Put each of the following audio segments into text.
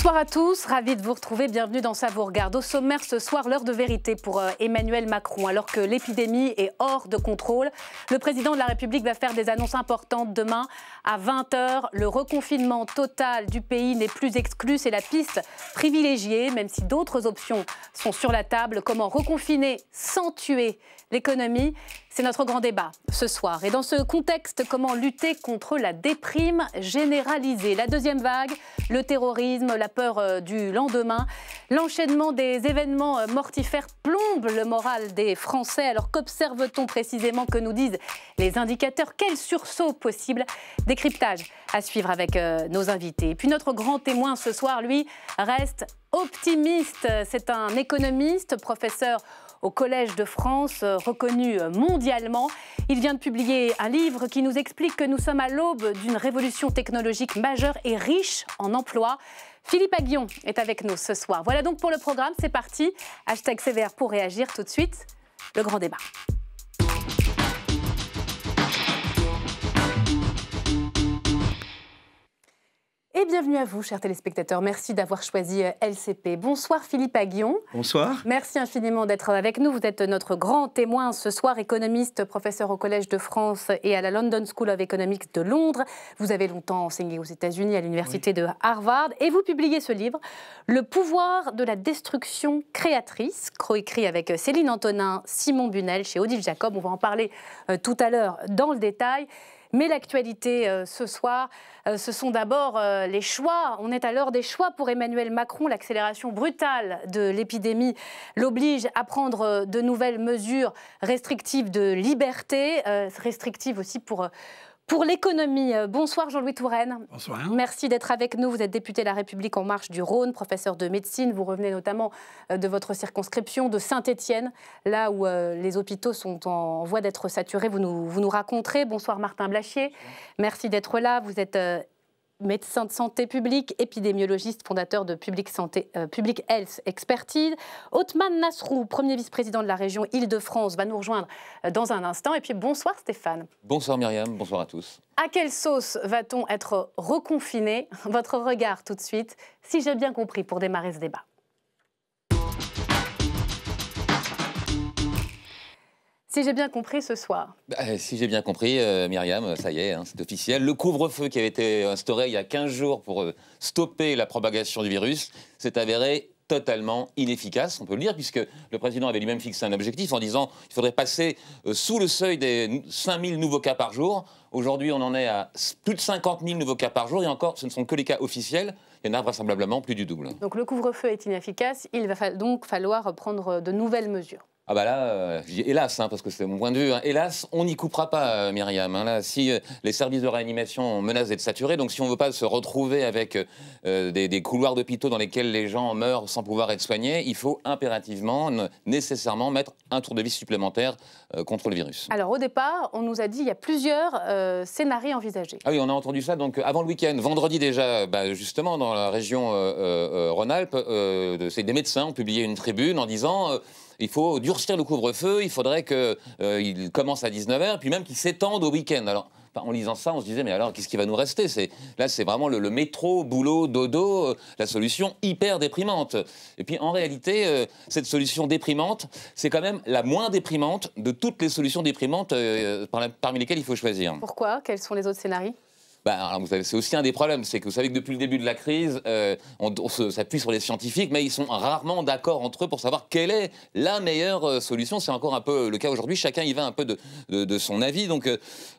Bonsoir à tous, ravi de vous retrouver, bienvenue dans Ça vous regarde. Au sommaire ce soir, l'heure de vérité pour Emmanuel Macron. Alors que l'épidémie est hors de contrôle, le président de la République va faire des annonces importantes demain à 20 h. Le reconfinement total du pays n'est plus exclu, c'est la piste privilégiée, même si d'autres options sont sur la table. Comment reconfiner sans tuer l'économie? C'est notre grand débat ce soir. Et dans ce contexte, comment lutter contre la déprime généralisée? La deuxième vague, le terrorisme, la peur du lendemain. L'enchaînement des événements mortifères plombe le moral des Français. Alors qu'observe-t-on précisément? Que nous disent les indicateurs? Quel sursaut possible? Décryptage à suivre avec nos invités. Et puis notre grand témoin ce soir, lui, reste optimiste. C'est un économiste, professeur au Collège de France, reconnu mondialement. Il vient de publier un livre qui nous explique que nous sommes à l'aube d'une révolution technologique majeure et riche en emplois. Philippe Aghion est avec nous ce soir. Voilà donc pour le programme, c'est parti. Hashtag CVR pour réagir. Tout de suite, le grand débat. Et bienvenue à vous, chers téléspectateurs. Merci d'avoir choisi LCP. Bonsoir Philippe Aghion. Bonsoir. Merci infiniment d'être avec nous. Vous êtes notre grand témoin ce soir, économiste, professeur au Collège de France et à la London School of Economics de Londres. Vous avez longtemps enseigné aux États-Unis à l'université de Harvard et vous publiez ce livre, Le pouvoir de la destruction créatrice, coécrit avec Céline Antonin, Simon Bunel chez Odile Jacob. On va en parler tout à l'heure dans le détail. Mais l'actualité ce soir, ce sont d'abord les choix. On est à l'heure des choix pour Emmanuel Macron. L'accélération brutale de l'épidémie l'oblige à prendre de nouvelles mesures restrictives de liberté, restrictives aussi pour l'économie. Bonsoir Jean-Louis Touraine. Bonsoir. Merci d'être avec nous. Vous êtes député de La République En Marche du Rhône, professeur de médecine. Vous revenez notamment de votre circonscription de Saint-Étienne, là où les hôpitaux sont en voie d'être saturés. Vous nous raconterez. Bonsoir Martin Blachier. Merci d'être là. Vous êtes médecin de santé publique, épidémiologiste, fondateur de Public Health Expertise. Othman Nasrou, premier vice-président de la région Île-de-France, va nous rejoindre dans un instant. Et puis bonsoir Stéphane. Bonsoir Myriam, bonsoir à tous. À quelle sauce va-t-on être reconfiné? Votre regard tout de suite, si j'ai bien compris, pour démarrer ce débat. Si j'ai bien compris ce soir. Si j'ai bien compris, Myriam, ça y est, c'est officiel. Le couvre-feu qui avait été instauré il y a 15 jours pour stopper la propagation du virus s'est avéré totalement inefficace, on peut le dire, puisque le président avait lui-même fixé un objectif en disant qu'il faudrait passer sous le seuil des 5000 nouveaux cas par jour. Aujourd'hui, on en est à plus de 50 000 nouveaux cas par jour, et encore, ce ne sont que les cas officiels. Il y en a vraisemblablement plus du double. Donc le couvre-feu est inefficace, il va donc falloir prendre de nouvelles mesures. Ah bah là, je dis hélas, parce que c'est mon point de vue, hélas, on n'y coupera pas, Myriam. Là, si les services de réanimation menacent d'être saturés, donc si on ne veut pas se retrouver avec des couloirs d'hôpitaux dans lesquels les gens meurent sans pouvoir être soignés, il faut impérativement, nécessairement, mettre un tour de vis supplémentaire contre le virus. Alors au départ, on nous a dit qu'il y a plusieurs scénarios envisagés. Ah oui, on a entendu ça donc avant le week-end. Vendredi déjà, justement, dans la région Rhône-Alpes, des médecins ont publié une tribune en disant... il faut durcir le couvre-feu, il faudrait qu'il commence à 19 h, puis même qu'il s'étende au week-end. Alors, en lisant ça, on se disait, mais alors, qu'est-ce qui va nous rester? Là, c'est vraiment le métro, boulot, dodo, la solution hyper déprimante. Et puis, en réalité, cette solution déprimante, c'est quand même la moins déprimante de toutes les solutions déprimantes parmi lesquelles il faut choisir. Pourquoi? Quels sont les autres scénarios? Alors, vous savez, c'est aussi un des problèmes, c'est que vous savez que depuis le début de la crise, on s'appuie sur les scientifiques, mais ils sont rarement d'accord entre eux pour savoir quelle est la meilleure solution. C'est encore un peu le cas aujourd'hui, chacun y va un peu de son avis, donc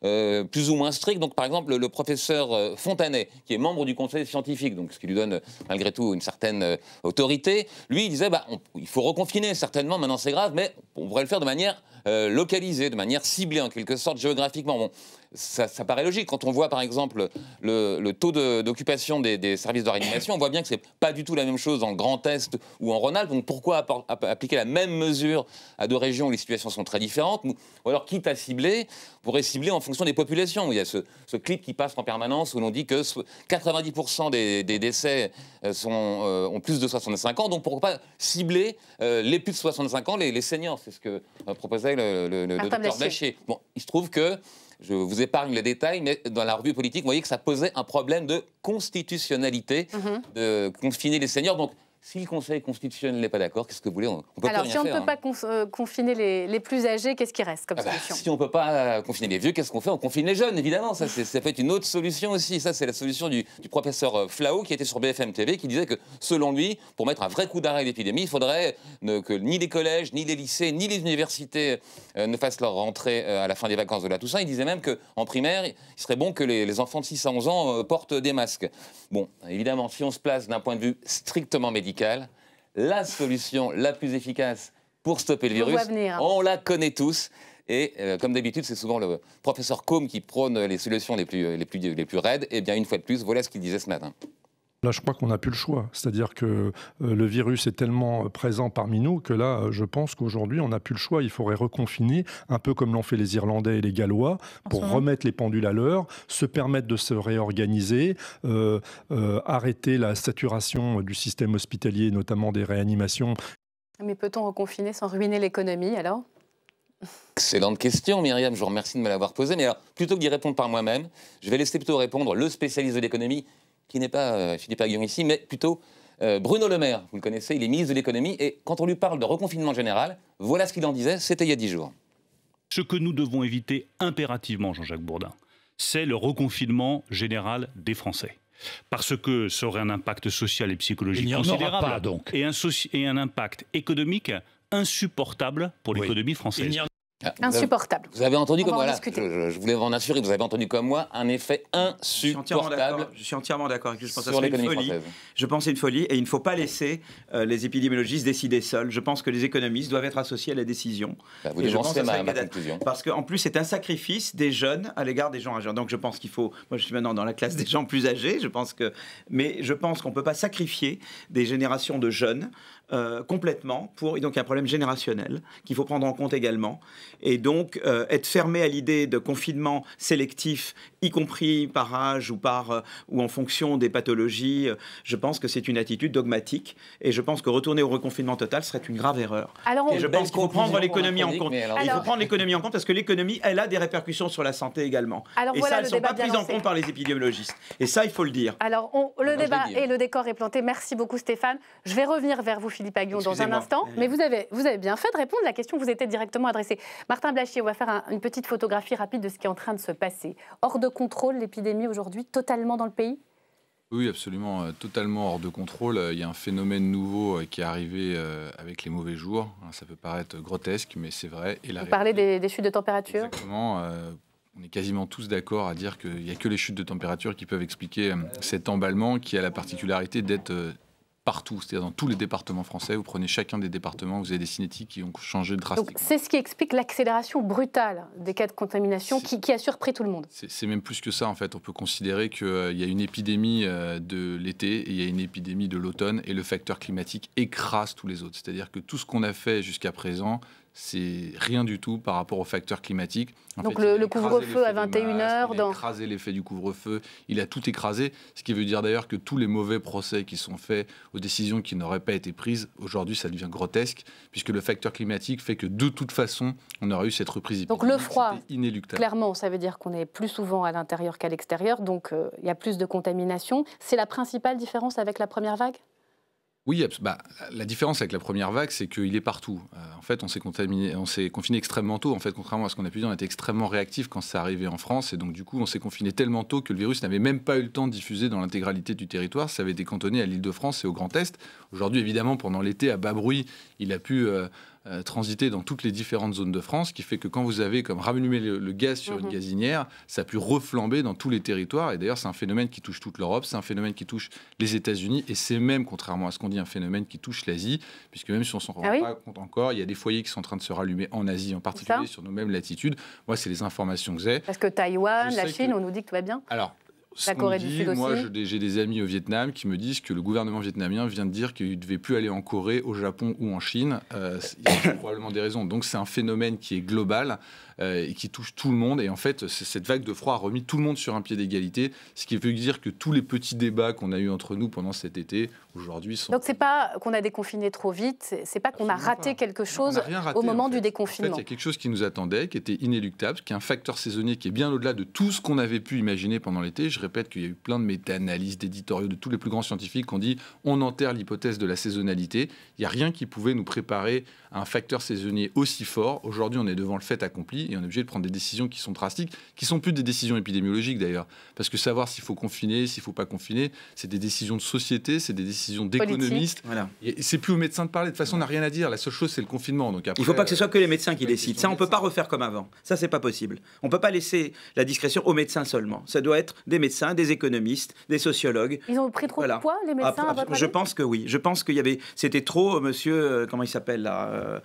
plus ou moins strict. Donc par exemple, le professeur Fontanet, qui est membre du conseil scientifique, donc ce qui lui donne malgré tout une certaine autorité, lui il disait, il faut reconfiner certainement, maintenant c'est grave, mais on pourrait le faire de manière localisée, de manière ciblée en quelque sorte géographiquement. Bon, ça paraît logique. Quand on voit par exemple le taux d'occupation des services de réanimation, on voit bien que c'est pas du tout la même chose en Grand Est ou en Rhône-Alpes. Donc pourquoi appliquer la même mesure à deux régions où les situations sont très différentes? Ou alors quitte à cibler, on pourrait cibler en fonction des populations. Il y a ce clip qui passe en permanence où l'on dit que 90% des décès ont plus de 65 ans. Donc pourquoi pas cibler les plus de 65 ans, les seniors? C'est ce que proposait le docteur Blachier. Bon, il se trouve que je vous épargne les détails, mais dans la revue politique, vous voyez que ça posait un problème de constitutionnalité, de confiner les seniors. Donc, si le Conseil constitutionnel n'est pas d'accord, qu'est-ce que vous voulez? On peut Alors, plus si rien on ne faire, peut pas confiner les plus âgés, qu'est-ce qui reste comme solution? Si on ne peut pas confiner les vieux, qu'est-ce qu'on fait? On confine les jeunes, évidemment. Ça peut être une autre solution aussi. Ça, c'est la solution du professeur Flao, qui était sur BFM TV, qui disait que, selon lui, pour mettre un vrai coup d'arrêt à l'épidémie, il faudrait que ni les collèges, ni les lycées, ni les universités ne fassent leur rentrée à la fin des vacances de la Toussaint. Il disait même qu'en primaire, il serait bon que les enfants de 6 à 11 ans portent des masques. Bon, évidemment, si on se place d'un point de vue strictement médical, la solution la plus efficace pour stopper le virus, on la connaît tous. Et comme d'habitude, c'est souvent le professeur Combe qui prône les solutions les plus raides. Et bien, une fois de plus, voilà ce qu'il disait ce matin. Là, je crois qu'on n'a plus le choix. C'est-à-dire que le virus est tellement présent parmi nous que là, je pense qu'aujourd'hui, on n'a plus le choix. Il faudrait reconfiner, un peu comme l'ont fait les Irlandais et les Gallois, pour remettre les pendules à l'heure, se permettre de se réorganiser, arrêter la saturation du système hospitalier, notamment des réanimations. Mais peut-on reconfiner sans ruiner l'économie, alors? Excellente question, Myriam. Je vous remercie de me l'avoir posée. Mais alors, plutôt que d'y répondre par moi-même, je vais laisser plutôt répondre le spécialiste de l'économie, qui n'est pas Philippe Aghion ici, mais plutôt Bruno Le Maire. Vous le connaissez, il est ministre de l'économie. Et quand on lui parle de reconfinement général, voilà ce qu'il en disait, c'était il y a 10 jours. Ce que nous devons éviter impérativement, Jean-Jacques Bourdin, c'est le reconfinement général des Français. Parce que ça aurait un impact social et psychologique considérable pas, donc. Et un impact économique insupportable pour l'économie française. Insupportable. Vous avez entendu comme moi, là, je voulais en assurer, vous avez entendu comme moi, un effet insupportable. Je suis entièrement d'accord avec vous. Je pense que sur c'est une l'économie folie. française. Je pense que c'est une folie et il ne faut pas laisser les épidémiologistes décider seuls. Je pense que les économistes doivent être associés à la décision. Vous devancez ma conclusion. Parce qu'en plus, c'est un sacrifice des jeunes à l'égard des gens âgés. Donc je pense qu'il faut... Moi, je suis maintenant dans la classe des gens plus âgés. Mais je pense qu'on ne peut pas sacrifier des générations de jeunes complètement et donc il y a un problème générationnel qu'il faut prendre en compte également. Et donc, être fermé à l'idée de confinement sélectif, y compris par âge ou en fonction des pathologies, je pense que c'est une attitude dogmatique. Et je pense que retourner au reconfinement total serait une grave erreur. Et je pense qu'il faut prendre l'économie en compte. Il faut prendre l'économie en compte parce que l'économie, elle a des répercussions sur la santé également. Alors, et voilà, ça, elles ne sont pas prises en compte par les épidémiologistes. Et ça, il faut le dire. Alors, le débat et le décor est planté. Merci beaucoup, Stéphane. Je vais revenir vers vous, Philippe Aghion, dans un instant. Mais vous avez bien fait de répondre à la question qui vous était directement adressée. Martin Blachier, on va faire une petite photographie rapide de ce qui est en train de se passer. Hors de contrôle, l'épidémie aujourd'hui, totalement dans le pays? Oui, absolument, totalement hors de contrôle. Il y a un phénomène nouveau qui est arrivé avec les mauvais jours. Ça peut paraître grotesque, mais c'est vrai. Et vous parlez des chutes de température? Exactement. On est quasiment tous d'accord à dire qu'il n'y a que les chutes de température qui peuvent expliquer cet emballement qui a la particularité d'être partout, c'est-à-dire dans tous les départements français. Vous prenez chacun des départements, vous avez des cinétiques qui ont changé drastiquement. Donc c'est ce qui explique l'accélération brutale des cas de contamination qui a surpris tout le monde. C'est même plus que ça, en fait. On peut considérer qu'il y a une épidémie de l'été et il y a une épidémie de l'automne et le facteur climatique écrase tous les autres. C'est-à-dire que tout ce qu'on a fait jusqu'à présent, c'est rien du tout par rapport au facteur climatique. Donc le couvre-feu à 21h. Il a écrasé l'effet du couvre-feu, il a tout écrasé, ce qui veut dire d'ailleurs que tous les mauvais procès qui sont faits aux décisions qui n'auraient pas été prises, aujourd'hui ça devient grotesque, puisque le facteur climatique fait que de toute façon, on aurait eu cette reprise épidémique. Donc le froid, inéluctable. Clairement, ça veut dire qu'on est plus souvent à l'intérieur qu'à l'extérieur, donc il y a plus de contamination. C'est la principale différence avec la première vague ? Oui, la différence avec la première vague, c'est qu'il est partout. En fait, on s'est confiné extrêmement tôt. En fait, contrairement à ce qu'on a pu dire, on était extrêmement réactif quand c'est arrivé en France. Et donc, du coup, on s'est confiné tellement tôt que le virus n'avait même pas eu le temps de diffuser dans l'intégralité du territoire. Ça avait été cantonné à l'Île-de-France et au Grand Est. Aujourd'hui, évidemment, pendant l'été, à bas bruit, il a pu transiter dans toutes les différentes zones de France, qui fait que quand vous avez comme rallumé le gaz sur une gazinière, ça a pu reflamber dans tous les territoires. Et d'ailleurs, c'est un phénomène qui touche toute l'Europe, c'est un phénomène qui touche les États-Unis, et c'est même, contrairement à ce qu'on dit, un phénomène qui touche l'Asie, puisque même si on s'en rend pas compte encore, il y a des foyers qui sont en train de se rallumer en Asie, en particulier sur nos mêmes latitudes. Moi, c'est les informations que j'ai. Parce que Taïwan, la Chine, on nous dit que tout va bien. Alors, La Corée du Sud aussi. Moi, j'ai des amis au Vietnam qui me disent que le gouvernement vietnamien vient de dire qu'il ne devait plus aller en Corée, au Japon ou en Chine. Il y a probablement des raisons. Donc c'est un phénomène qui est global et qui touche tout le monde. Et en fait, cette vague de froid a remis tout le monde sur un pied d'égalité, ce qui veut dire que tous les petits débats qu'on a eus entre nous pendant cet été, aujourd'hui, sont... Donc c'est pas qu'on a déconfiné trop vite, c'est pas qu'on a raté quelque chose au moment du déconfinement. En fait, il y a quelque chose qui nous attendait, qui était inéluctable, qui est un facteur saisonnier qui est bien au-delà de tout ce qu'on avait pu imaginer pendant l'été. Je répète qu'il y a eu plein de méta-analyses, d'éditoriaux, de tous les plus grands scientifiques qui ont dit on enterre l'hypothèse de la saisonnalité. Il n'y a rien qui pouvait nous préparer à un facteur saisonnier aussi fort. Aujourd'hui, on est devant le fait accompli et on est obligé de prendre des décisions qui sont drastiques, qui sont plus des décisions épidémiologiques d'ailleurs. Parce que savoir s'il faut confiner, s'il ne faut pas confiner, c'est des décisions de société, c'est des décisions d'économistes. Voilà. Et c'est plus aux médecins de parler. De toute façon, on n'a rien à dire. La seule chose, c'est le confinement. Donc après, il ne faut pas que ce soit que les médecins qui décident. Ça, on ne peut pas refaire comme avant. Ça, c'est pas possible. On ne peut pas laisser la discrétion aux médecins seulement. Ça doit être des médecins, des économistes, des sociologues. Ils ont pris trop de poids, les médecins, à votre avis ? Je pense que oui. Je pense qu'il y avait... C'était trop, monsieur... comment il s'appelle, là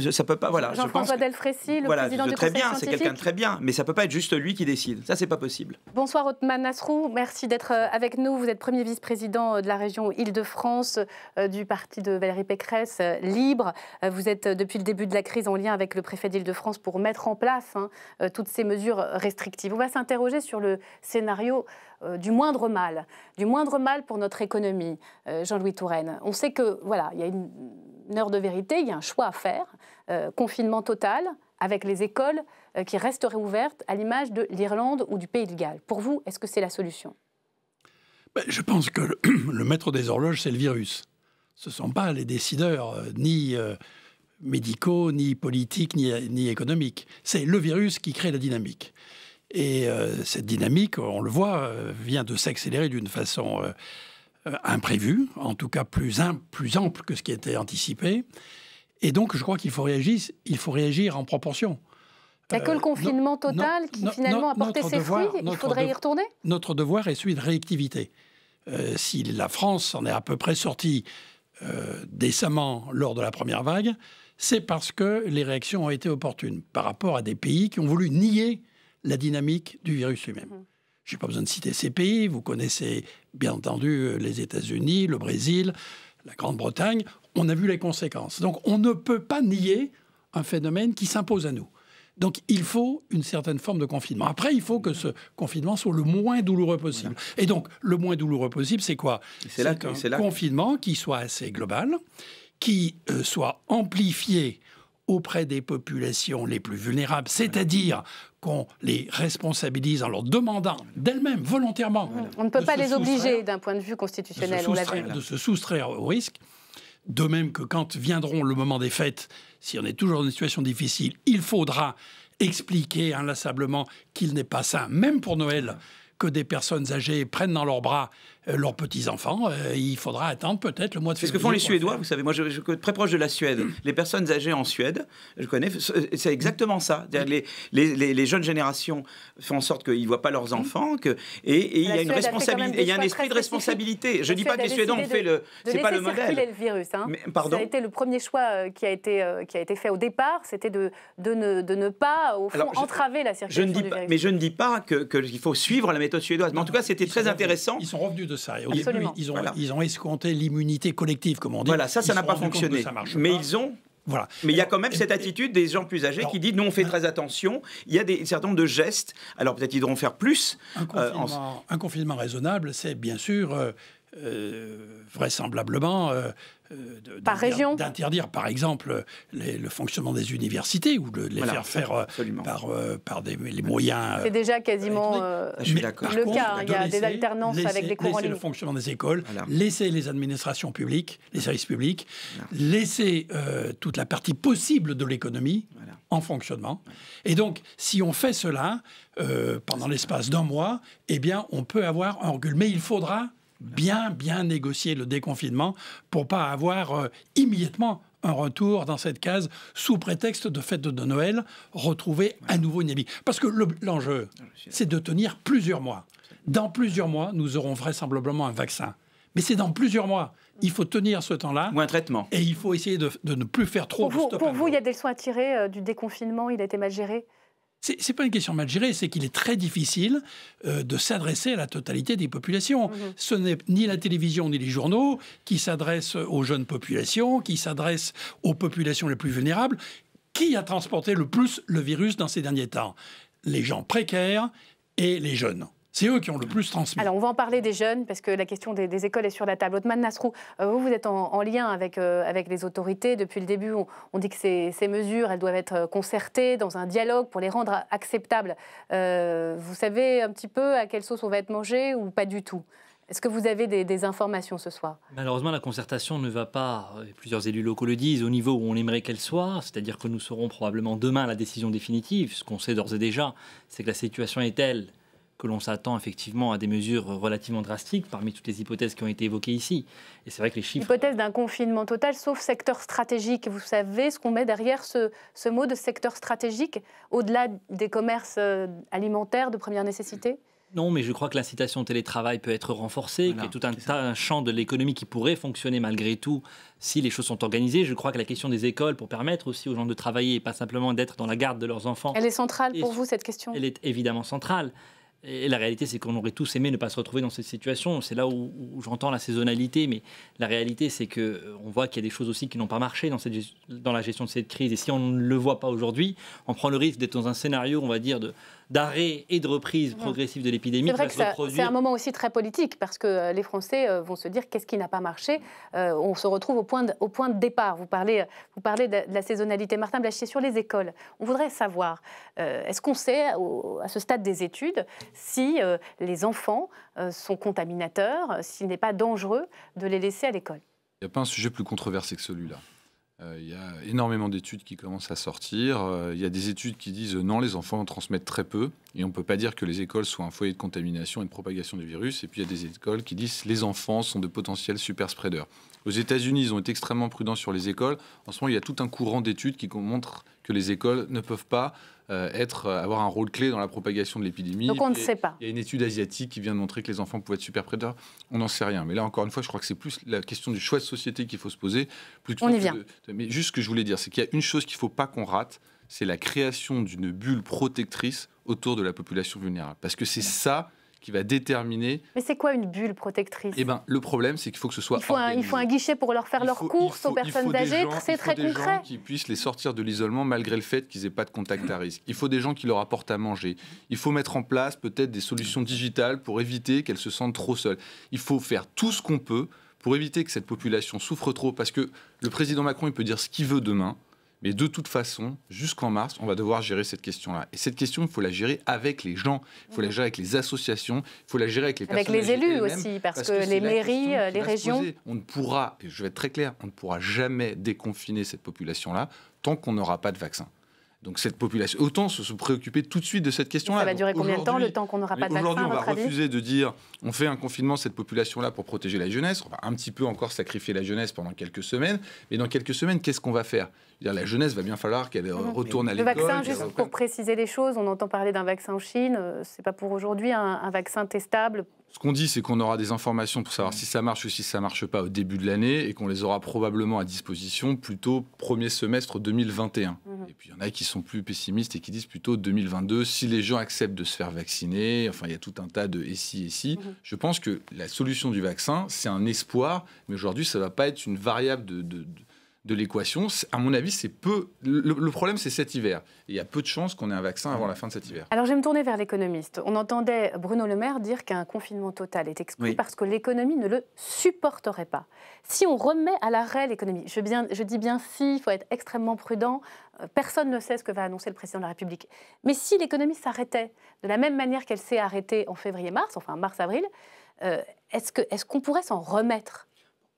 ça peut pas... Voilà. Jean-François Delfrécy, le président du très Conseil bien, scientifique. c'est quelqu'un de très bien. Mais ça ne peut pas être juste lui qui décide. Ça, c'est pas possible. Bonsoir, Othman Nasrou. Merci d'être avec nous. Vous êtes premier vice-président de la région Île-de-France, du parti de Valérie Pécresse, Libre. Vous êtes, depuis le début de la crise, en lien avec le préfet d'Île-de-France pour mettre en place toutes ces mesures restrictives. On va s'interroger sur le scénario du moindre mal pour notre économie, Jean-Louis Touraine. On sait que, voilà, il y a une heure de vérité, il y a un choix à faire, confinement total, avec les écoles qui resteraient ouvertes, à l'image de l'Irlande ou du Pays de Galles. Pour vous, est-ce que c'est la solution ? Je pense que le maître des horloges, c'est le virus. Ce ne sont pas les décideurs, ni médicaux, ni politiques, ni économiques. C'est le virus qui crée la dynamique. Et cette dynamique, on le voit, vient de s'accélérer d'une façon imprévue, en tout cas plus ample que ce qui était anticipé. Et donc, je crois qu'il faut réagir en proportion. Il n'y a que le confinement total qui finalement a porté ses fruits. Il faudrait y retourner. Notre devoir est celui de réactivité. Si la France en est à peu près sortie décemment lors de la première vague, c'est parce que les réactions ont été opportunes par rapport à des pays qui ont voulu nier la dynamique du virus lui-même. Je n'ai pas besoin de citer ces pays. Vous connaissez bien entendu les États-Unis, le Brésil, la Grande-Bretagne. On a vu les conséquences. Donc on ne peut pas nier un phénomène qui s'impose à nous. Donc il faut une certaine forme de confinement. Après, il faut que ce confinement soit le moins douloureux possible. Voilà. Et donc le moins douloureux possible, c'est quoi ? C'est un confinement qui soit assez global, qui soit amplifié auprès des populations les plus vulnérables, c'est-à-dire qu'on les responsabilise en leur demandant d'elles-mêmes, volontairement... On ne peut pas les obliger d'un point de vue constitutionnel, on l'a vu. De se soustraire au risque. De même que quand viendront le moment des fêtes, si on est toujours dans une situation difficile, il faudra expliquer inlassablement qu'il n'est pas sain, même pour Noël, que des personnes âgées prennent dans leurs bras leurs petits-enfants. Il faudra attendre peut-être le mois de février. C'est ce que font les Suédois, vous savez. Moi, je suis très proche de la Suède. Les personnes âgées en Suède, je connais, c'est exactement ça. Les jeunes générations font en sorte qu'ils ne voient pas leurs enfants. Et il y a une responsabilité, il y a un esprit de responsabilité. Je ne dis pas que les Suédois ont fait le... C'est pas le modèle. Le virus, hein. Mais, pardon. Ça a été le premier choix qui a été fait au départ, c'était de ne pas, au fond, entraver la circulation du virus. Mais je ne dis pas qu'il faut suivre la méthode suédoise. Mais en tout cas, c'était très intéressant. Ils sont revenus de ça. Au début, ils ont escompté l'immunité collective, comme on dit. Voilà, ça n'a pas fonctionné. Mais ils ont... Voilà. Mais il y a quand même cette attitude des gens plus âgés qui disent nous on fait très attention. Il y a un certain nombre de gestes. Alors peut-être ils devront faire plus. Un confinement raisonnable, c'est bien sûr vraisemblablement par région, d'interdire par exemple le fonctionnement des universités ou de les faire faire par les moyens. C'est déjà quasiment le cas. Il y a des alternances avec des cours en ligne. Laisser le fonctionnement des écoles, laisser les administrations publiques, les services publics, laisser toute la partie possible de l'économie en fonctionnement. Et donc, si on fait cela pendant l'espace d'un mois, eh bien, on peut avoir un recul. Mais il faudra bien négocier le déconfinement pour pas avoir immédiatement un retour dans cette case sous prétexte de fête de Noël, retrouver à nouveau une épidémie. Parce que l'enjeu, c'est de tenir plusieurs mois. Dans plusieurs mois, nous aurons vraisemblablement un vaccin. Mais c'est dans plusieurs mois. Il faut tenir ce temps-là. Ou un traitement. Et il faut essayer de ne plus faire trop. Pour vous, il y a des leçons à tirer du déconfinement. Il a été mal géré. C'est pas une question mal gérée, c'est qu'il est très difficile de s'adresser à la totalité des populations. Ce n'est ni la télévision ni les journaux qui s'adressent aux jeunes populations, qui s'adressent aux populations les plus vulnérables. Qui a transporté le plus le virus dans ces derniers temps? Les gens précaires et les jeunes. C'est eux qui ont le plus transmis. Alors, on va en parler des jeunes, parce que la question des écoles est sur la table. Othmane Nasrou, vous êtes en lien avec les autorités. Depuis le début, on dit que ces mesures, elles doivent être concertées dans un dialogue pour les rendre acceptables. Vous savez un petit peu à quelle sauce on va être mangé ou pas du tout? Est-ce que vous avez des informations ce soir? Malheureusement, la concertation ne va pas, plusieurs élus locaux le disent, au niveau où on aimerait qu'elle soit. C'est-à-dire que nous saurons probablement demain la décision définitive. Ce qu'on sait d'ores et déjà, c'est que la situation est telle que l'on s'attend effectivement à des mesures relativement drastiques parmi toutes les hypothèses qui ont été évoquées ici. Et c'est vrai que les chiffres... Hypothèse d'un confinement total, sauf secteur stratégique. Vous savez ce qu'on met derrière ce mot de secteur stratégique, au-delà des commerces alimentaires de première nécessité? Non, mais je crois que l'incitation au télétravail peut être renforcée, qu'il y a tout un champ de l'économie qui pourrait fonctionner malgré tout si les choses sont organisées. Je crois que la question des écoles, pour permettre aussi aux gens de travailler et pas simplement d'être dans la garde de leurs enfants... Elle est centrale pour vous, cette question? Elle est évidemment centrale. Et la réalité, c'est qu'on aurait tous aimé ne pas se retrouver dans cette situation. C'est là où j'entends la saisonnalité, mais la réalité, c'est qu'on voit qu'il y a des choses aussi qui n'ont pas marché dans la gestion de cette crise. Et si on ne le voit pas aujourd'hui, on prend le risque d'être dans un scénario, on va dire, d'arrêt et de reprise progressive de l'épidémie. C'est vrai que c'est un moment aussi très politique, parce que les Français vont se dire qu'est-ce qui n'a pas marché. On se retrouve au point de départ. Vous parlez de la saisonnalité. Martin Blachier, sur les écoles, on voudrait savoir, est-ce qu'on sait, à ce stade des études, si les enfants sont contaminateurs, s'il n'est pas dangereux de les laisser à l'école? Il n'y a pas un sujet plus controversé que celui-là. Il y a énormément d'études qui commencent à sortir. Il y a des études qui disent non, les enfants transmettent très peu. Et on ne peut pas dire que les écoles soient un foyer de contamination et de propagation du virus. Et puis il y a des écoles qui disent que les enfants sont de potentiels super spreaders. Aux États-Unis, ils ont été extrêmement prudents sur les écoles. En ce moment, il y a tout un courant d'études qui montrent que les écoles ne peuvent pas avoir un rôle clé dans la propagation de l'épidémie. Donc on ne sait pas. Il y a une étude asiatique qui vient de montrer que les enfants pouvaient être super prédateurs. On n'en sait rien. Mais là, encore une fois, je crois que c'est plus la question du choix de société qu'il faut se poser. On y vient. Mais juste ce que je voulais dire, c'est qu'il y a une chose qu'il ne faut pas qu'on rate, c'est la création d'une bulle protectrice autour de la population vulnérable. Parce que c'est ça qui va déterminer... Mais c'est quoi une bulle protectrice? Eh ben, le problème, c'est qu'il faut que ce soit il faut un guichet pour leur faire leurs courses aux personnes âgées, c'est très concret. Il faut des gens qui puissent les sortir de l'isolement malgré le fait qu'ils n'aient pas de contact à risque. Il faut des gens qui leur apportent à manger. Il faut mettre en place peut-être des solutions digitales pour éviter qu'elles se sentent trop seules. Il faut faire tout ce qu'on peut pour éviter que cette population souffre trop, parce que le président Macron, il peut dire ce qu'il veut demain, mais de toute façon, jusqu'en mars, on va devoir gérer cette question-là. Et cette question, il faut la gérer avec les gens, il faut la gérer avec les associations, il faut la gérer avec les personnes. Avec les élus aussi, parce que les mairies, les régions... On ne pourra, et je vais être très clair, on ne pourra jamais déconfiner cette population-là tant qu'on n'aura pas de vaccin. Donc cette population, autant se préoccuper tout de suite de cette question-là. Ça va durer combien de temps, le temps qu'on n'aura pas de vaccin? Aujourd'hui, on va refuser de dire on fait un confinement de cette population-là pour protéger la jeunesse. On va un petit peu encore sacrifier la jeunesse pendant quelques semaines. Mais dans quelques semaines, qu'est-ce qu'on va faire? La jeunesse va bien falloir qu'elle retourne à l'école. Le vaccin, juste pour préciser les choses, on entend parler d'un vaccin en Chine. C'est pas pour aujourd'hui un vaccin testable. Ce qu'on dit, c'est qu'on aura des informations pour savoir si ça marche ou si ça ne marche pas au début de l'année et qu'on les aura probablement à disposition plutôt premier semestre 2021. Et puis il y en a qui sont plus pessimistes et qui disent plutôt 2022, si les gens acceptent de se faire vacciner. Enfin, il y a tout un tas de et si. Je pense que la solution du vaccin, c'est un espoir, mais aujourd'hui, ça ne va pas être une variable de l'équation. À mon avis, c'est peu. Le problème, c'est cet hiver. Et il y a peu de chances qu'on ait un vaccin avant la fin de cet hiver. Alors, je vais me tourner vers l'économiste. On entendait Bruno Le Maire dire qu'un confinement total est exclu parce que l'économie ne le supporterait pas. Si on remet à l'arrêt l'économie, je dis bien si, il faut être extrêmement prudent. Personne ne sait ce que va annoncer le président de la République. Mais si l'économie s'arrêtait de la même manière qu'elle s'est arrêtée en février-mars, enfin mars-avril, est-ce qu'on pourrait s'en remettre ?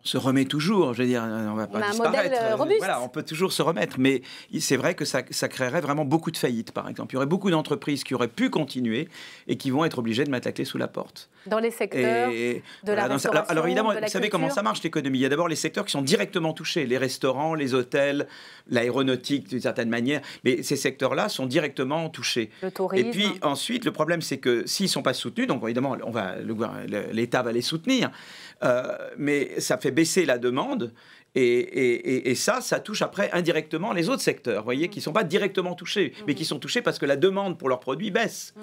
On se remet toujours, je veux dire, on va pas disparaître. Un modèle robuste. Voilà, on peut toujours se remettre, mais c'est vrai que ça créerait vraiment beaucoup de faillites, par exemple. Il y aurait beaucoup d'entreprises qui auraient pu continuer et qui vont être obligées de mettre la clé sous la porte. Dans les secteurs de la restauration, alors évidemment, de la vous savez culture. comment ça marche l'économie. Il y a d'abord les secteurs qui sont directement touchés, les restaurants, les hôtels, l'aéronautique d'une certaine manière. Mais ces secteurs-là sont directement touchés. Le tourisme. Et puis ensuite, le problème, c'est que s'ils ne sont pas soutenus, donc évidemment, l'État va les soutenir, mais ça fait baisser la demande. Et ça touche après indirectement les autres secteurs, vous voyez, qui ne sont pas directement touchés, mais qui sont touchés parce que la demande pour leurs produits baisse.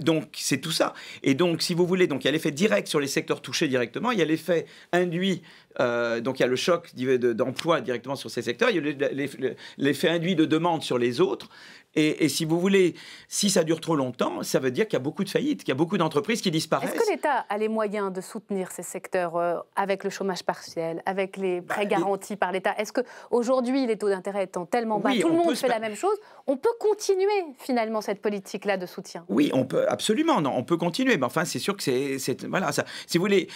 Donc, c'est tout ça. Et donc, si vous voulez, donc, il y a l'effet direct sur les secteurs touchés directement, il y a l'effet induit, donc il y a le choc d'emploi directement sur ces secteurs, il y a l'effet induit de demande sur les autres. Et si vous voulez, si ça dure trop longtemps, ça veut dire qu'il y a beaucoup de faillites, qu'il y a beaucoup d'entreprises qui disparaissent. Est-ce que l'État a les moyens de soutenir ces secteurs avec le chômage partiel, avec les prêts garantis par l'État? Est-ce qu'aujourd'hui, les taux d'intérêt étant tellement bas, tout le monde fait la même chose, on peut continuer finalement cette politique-là de soutien? Oui, on peut absolument, non, on peut continuer. Mais enfin, c'est sûr que c'est voilà, ça. Si vous voulez,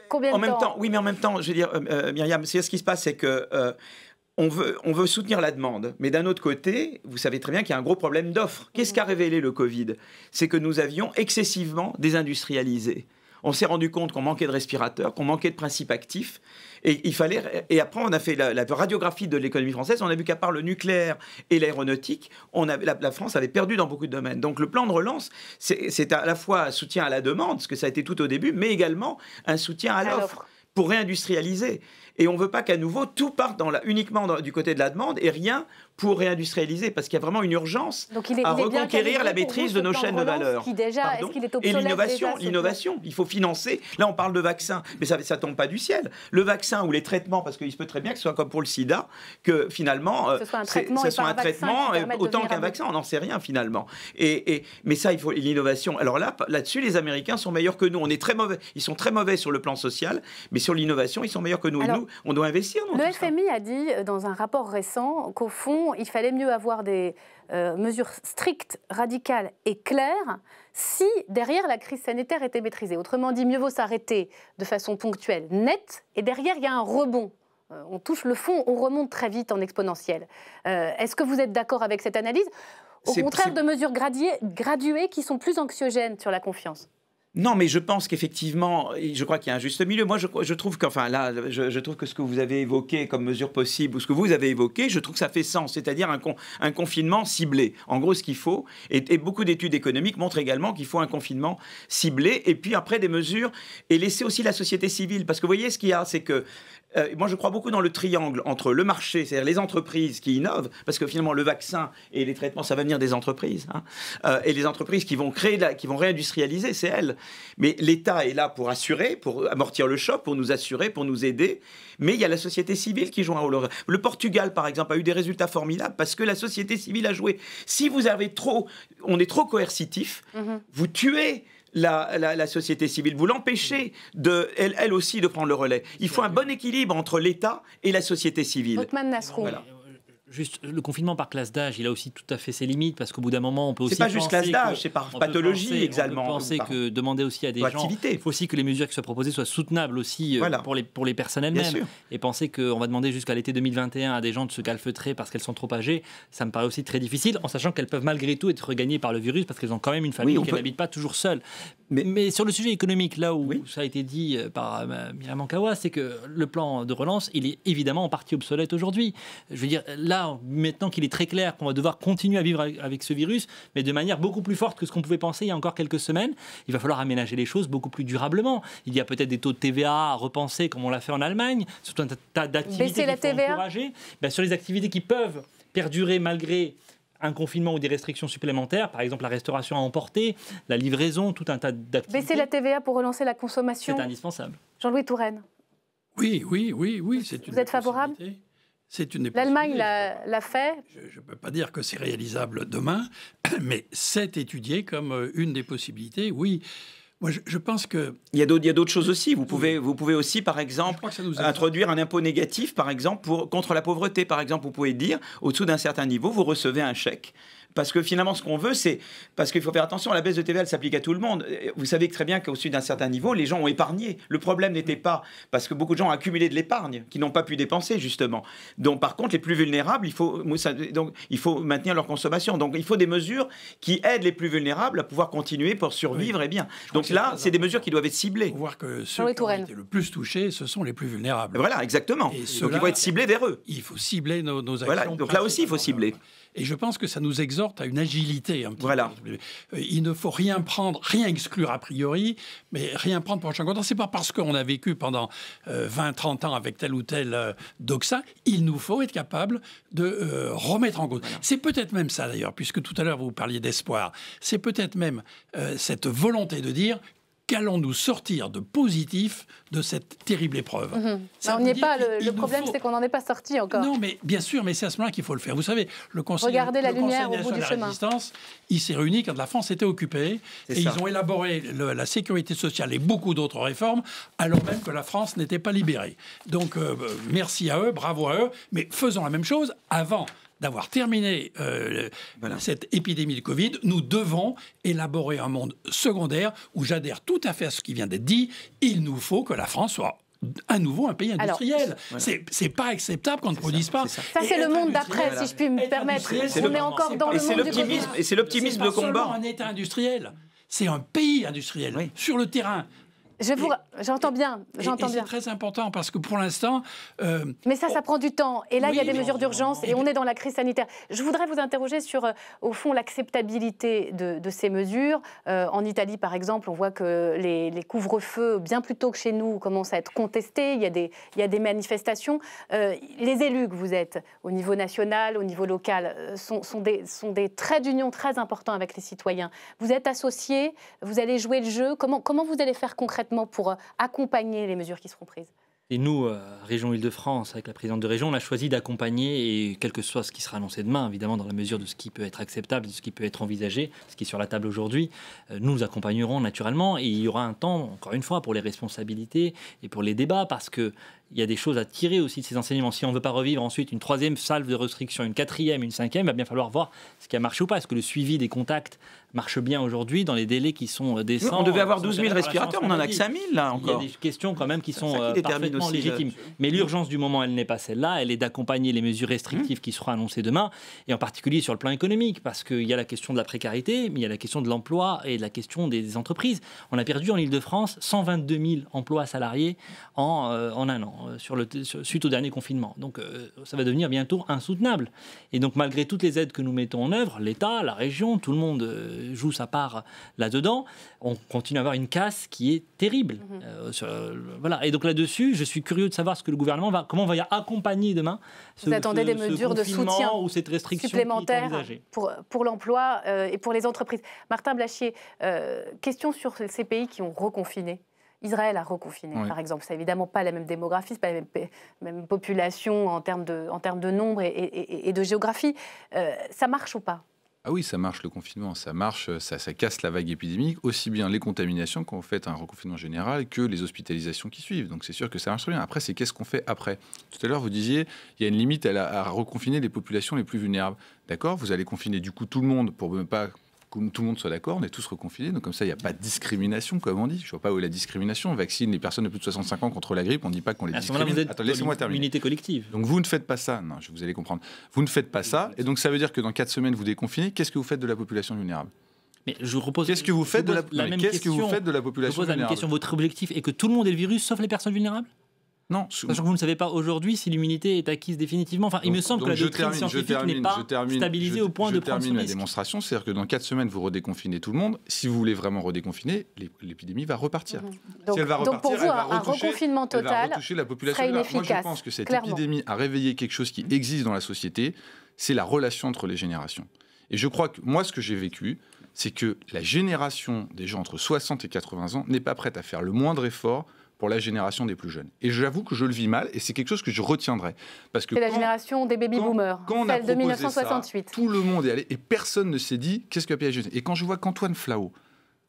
combien de temps? Oui, mais en même temps, je veux dire, Myriam, ce qui se passe, c'est que on veut soutenir la demande, mais d'un autre côté, vous savez très bien qu'il y a un gros problème d'offres. Qu'est-ce qu'a révélé le Covid? C'est que nous avions excessivement désindustrialisé. On s'est rendu compte qu'on manquait de respirateurs, qu'on manquait de principes actifs, et après on a fait la radiographie de l'économie française. On a vu qu'à part le nucléaire et l'aéronautique, la France avait perdu dans beaucoup de domaines. Donc le plan de relance, c'est à la fois un soutien à la demande, ce que ça a été tout au début, mais également un soutien à l'offre pour réindustrialiser. Et on ne veut pas qu'à nouveau tout parte uniquement du côté de la demde et rien pour réindustrialiser, parce qu'il y a vraiment une urgence à reconquérir la maîtrise de nos chaînes de valeur. Est-ce qu'il est obsolète? Et l'innovation, il faut financer. Là, on parle de vaccins, mais ça ne tombe pas du ciel. Le vaccin ou les traitements, parce qu'il se peut très bien que ce soit comme pour le sida, que finalement, ce soit un traitement autant qu'un vaccin, on n'en sait rien finalement. Mais ça, il faut l'innovation. Alors là-dessus, les Américains sont meilleurs que nous. On est très mauvais. Ils sont très mauvais sur le plan social, mais sur l'innovation, ils sont meilleurs que nous. Alors, et nous, on doit investir dans le tout ça. FMI a dit dans un rapport récent qu'au fond, il fallait mieux avoir des mesures strictes, radicales et claires si derrière la crise sanitaire était maîtrisée. Autrement dit, mieux vaut s'arrêter de façon ponctuelle, nette, et derrière, il y a un rebond. On touche le fond, on remonte très vite en exponentielle. Est-ce que vous êtes d'accord avec cette analyse? Au contraire de mesures graduées qui sont plus anxiogènes sur la confiance? Non, mais je pense qu'effectivement, je crois qu'il y a un juste milieu. Moi, je trouve qu'enfin là, je trouve que ce que vous avez évoqué comme mesure possible, ou ce que vous avez évoqué, je trouve que ça fait sens, c'est-à-dire un confinement ciblé. En gros, ce qu'il faut, et beaucoup d'études économiques montrent également qu'il faut un confinement ciblé, et puis après des mesures, et laisser aussi la société civile. Parce que vous voyez, ce qu'il y a, c'est que moi, je crois beaucoup dans le triangle entre le marché, c'est-à-dire les entreprises qui innovent, parce que finalement, le vaccin et les traitements, ça va venir des entreprises. Et les entreprises qui vont qui vont réindustrialiser, c'est elles. Mais l'État est là pour assurer, pour amortir le choc, pour nous assurer, pour nous aider. Mais il y a la société civile qui joue un rôle. Le Portugal, par exemple, a eu des résultats formidables parce que la société civile a joué. Si vous avez on est trop coercitif, vous tuez la société civile, vous l'empêchez elle aussi de prendre le relais. Il faut un bon équilibre entre l'État et la société civile. Othman Nasrou. Voilà. Juste, le confinement par classe d'âge, il a aussi tout à fait ses limites, parce qu'au bout d'un moment, on peut aussi penser... C'est pas juste classe d'âge, c'est par pathologie également. On peut penser que demander aussi à des gens... Il faut aussi que les mesures qui soient proposées soient soutenables aussi pour les personnes elles-mêmes. Et penser qu'on va demander jusqu'à l'été 2021 à des gens de se calfeutrer parce qu'elles sont trop âgées, ça me paraît aussi très difficile, en sachant qu'elles peuvent malgré tout être regagnées par le virus, parce qu'elles ont quand même une famille et qu'elles n'habitent pas toujours seules. Mais sur le sujet économique, là où ça a été dit par Myriam Ankawa, c'est que le plan de relance, il est évidemment en partie obsolète aujourd'hui. Je veux dire, là, maintenant qu'il est très clair qu'on va devoir continuer à vivre avec ce virus, mais de manière beaucoup plus forte que ce qu'on pouvait penser il y a encore quelques semaines, il va falloir aménager les choses beaucoup plus durablement. Il y a peut-être des taux de TVA à repenser, comme on l'a fait en Allemagne, sur un tas d'activités qu'il faut encourager. Sur les activités qui peuvent perdurer malgré un confinement ou des restrictions supplémentaires, par exemple la restauration à emporter, la livraison, tout un tas d'activités. Baisser la TVA pour relancer la consommation. C'est indispensable. Jean-Louis Touraine. Oui, c'est une... Vous êtes favorable? C'est une L'Allemagne l'a fait. Je ne peux pas dire que c'est réalisable demain, mais c'est étudié comme une des possibilités, oui. Moi, je pense que... Il y a d'autres choses aussi. Vous pouvez aussi, par exemple, introduire un impôt négatif, par exemple, contre la pauvreté. Par exemple, vous pouvez dire, au-dessous d'un certain niveau, vous recevez un chèque Parce que finalement, ce qu'on veut, c'est... Parce qu'il faut faire attention, la baisse de TVA, elle s'applique à tout le monde. Vous savez très bien qu'au-dessus d'un certain niveau, les gens ont épargné. Le problème n'était pas... Parce que beaucoup de gens ont accumulé de l'épargne, qui n'ont pas pu dépenser, justement. Donc, par contre, les plus vulnérables, il faut maintenir leur consommation. Donc, il faut des mesures qui aident les plus vulnérables à pouvoir continuer pour survivre et bien. Donc là, c'est des mesures qui doivent être ciblées. Il faut voir que ceux qui ont été le plus touchés, ce sont les plus vulnérables. Voilà, exactement. Donc, il faut être ciblé vers eux. Il faut cibler nos actions. Voilà, donc là aussi, il faut cibler. Et je pense que ça nous exhorte à une agilité. Voilà. Il ne faut rien prendre, rien exclure a priori, mais rien prendre pour chaque compte. C'est pas parce qu'on a vécu pendant 20-30 ans avec tel ou tel doxa, il nous faut être capable de remettre en cause. Voilà. C'est peut-être même ça d'ailleurs, puisque tout à l'heure vous parliez d'espoir. C'est peut-être même cette volonté de dire qu'allons-nous sortir de positif de cette terrible épreuve. On n'y est pas. Le problème, c'est qu'on n'en est pas sorti encore. Non, mais bien sûr, mais c'est à ce moment-là qu'il faut le faire. Vous savez, le Conseil national de la Résistance, il s'est réuni quand la France était occupée et ils ont élaboré la sécurité sociale et beaucoup d'autres réformes, alors même que la France n'était pas libérée. Donc, merci à eux, bravo à eux, mais faisons la même chose avant d'avoir terminé cette épidémie de Covid. Nous devons élaborer un monde secondaire où j'adhère tout à fait à ce qui vient d'être dit. Il nous faut que la France soit à nouveau un pays industriel. C'est pas acceptable qu'on ne produise pas. Ça, c'est le monde d'après, si je puis me permettre. On est encore dans le monde du Covid. Et c'est l'optimisme de combat. C'est pas seulement un État industriel, c'est un pays industriel, sur le terrain. J'entends bien. C'est très important parce que pour l'instant... Mais ça prend du temps. Et là, il y a des mesures d'urgence et on est dans la crise sanitaire. Je voudrais vous interroger sur, au fond, l'acceptabilité de ces mesures. En Italie, par exemple, on voit que les couvre-feux, bien plus tôt que chez nous, commencent à être contestés. Il y a des manifestations. Les élus que vous êtes, au niveau national, au niveau local, sont des traits d'union très importants avec les citoyens. Vous êtes associés, vous allez jouer le jeu. Comment vous allez faire concrètement pour accompagner les mesures qui seront prises? Et nous, Région Île-de-France, avec la présidente de région, on a choisi d'accompagner, et quel que soit ce qui sera annoncé demain, évidemment dans la mesure de ce qui peut être acceptable, de ce qui peut être envisagé, ce qui est sur la table aujourd'hui, nous accompagnerons naturellement, et il y aura un temps, encore une fois, pour les responsabilités et pour les débats, parce que il y a des choses à tirer aussi de ces enseignements. Si on ne veut pas revivre ensuite une troisième salve de restriction, une quatrième, une cinquième, il va bien falloir voir ce qui a marché ou pas. Est-ce que le suivi des contacts marche bien aujourd'hui dans les délais qui sont décents? On devait avoir 12 000 respirateurs, on n'en a que 5 000 là encore. Il y a des questions quand même qui sont parfaitement légitimes. Mais l'urgence du moment, elle n'est pas celle-là. Elle est d'accompagner les mesures restrictives qui seront annoncées demain, et en particulier sur le plan économique, parce qu'il y a la question de la précarité, mais il y a la question de l'emploi et la question des entreprises. On a perdu en Île-de-France 122 000 emplois salariés en un an. Suite au dernier confinement. Donc ça va devenir bientôt insoutenable. Et donc malgré toutes les aides que nous mettons en œuvre, l'État, la région, tout le monde joue sa part là-dedans, on continue à avoir une casse qui est terrible. Voilà. Et donc là-dessus, je suis curieux de savoir comment on va accompagner demain Vous attendez des mesures de soutien ou cette restriction supplémentaire pour l'emploi et pour les entreprises. Martin Blachier, question sur ces pays qui ont reconfiné. Israël a reconfiné, par exemple. C'est évidemment pas la même démographie, c'est pas la même population en termes de nombre et de géographie. Ça marche ou pas? Ah oui, ça marche le confinement, ça marche, ça casse la vague épidémique, aussi bien les contaminations quand on fait un reconfinement général que les hospitalisations qui suivent. Donc c'est sûr que ça marche bien. Après, c'est qu'est-ce qu'on fait après? Tout à l'heure, vous disiez, il y a une limite à reconfiner les populations les plus vulnérables. D'accord? Vous allez confiner du coup tout le monde pour ne pas que tout le monde soit d'accord, on est tous reconfinés, donc comme ça, il n'y a pas de discrimination, comme on dit. Je ne vois pas où est la discrimination. On vaccine les personnes de plus de 65 ans contre la grippe, on ne dit pas qu'on les discrimine. Attends, laissez-moi terminer. Unité collective. Donc vous ne faites pas ça. Non, vous allez comprendre. Vous ne faites pas ça, et donc ça veut dire que dans 4 semaines, vous déconfinez. Qu'est-ce que vous faites de la population vulnérable? Mais je repose. Qu'est-ce que vous faites de la population vulnérable? Je pose la même question. Votre objectif est que tout le monde ait le virus, sauf les personnes vulnérables? Non. Sachant que vous ne savez pas aujourd'hui si l'immunité est acquise définitivement. Enfin, il me semble que la doctrine scientifique n'est pas stabilisée au point de prendre ce risque. Je termine ma démonstration, c'est-à-dire que dans 4 semaines, vous redéconfinez tout le monde. Si vous voulez vraiment redéconfiner, l'épidémie va repartir. Donc, si elle va repartir, pour vous, un reconfinement total la population serait inefficace. Moi, je pense que cette épidémie a réveillé quelque chose qui existe dans la société, c'est la relation entre les générations. Et je crois que moi, ce que j'ai vécu, c'est que la génération des gens entre 60 et 80 ans n'est pas prête à faire le moindre effort pour la génération des plus jeunes. Et j'avoue que je le vis mal, et c'est quelque chose que je retiendrai. C'est la génération des baby-boomers, celle de 1968. Ça, tout le monde est allé, et personne ne s'est dit qu'est-ce que la jeunesse. Et quand je vois qu'Antoine Flahault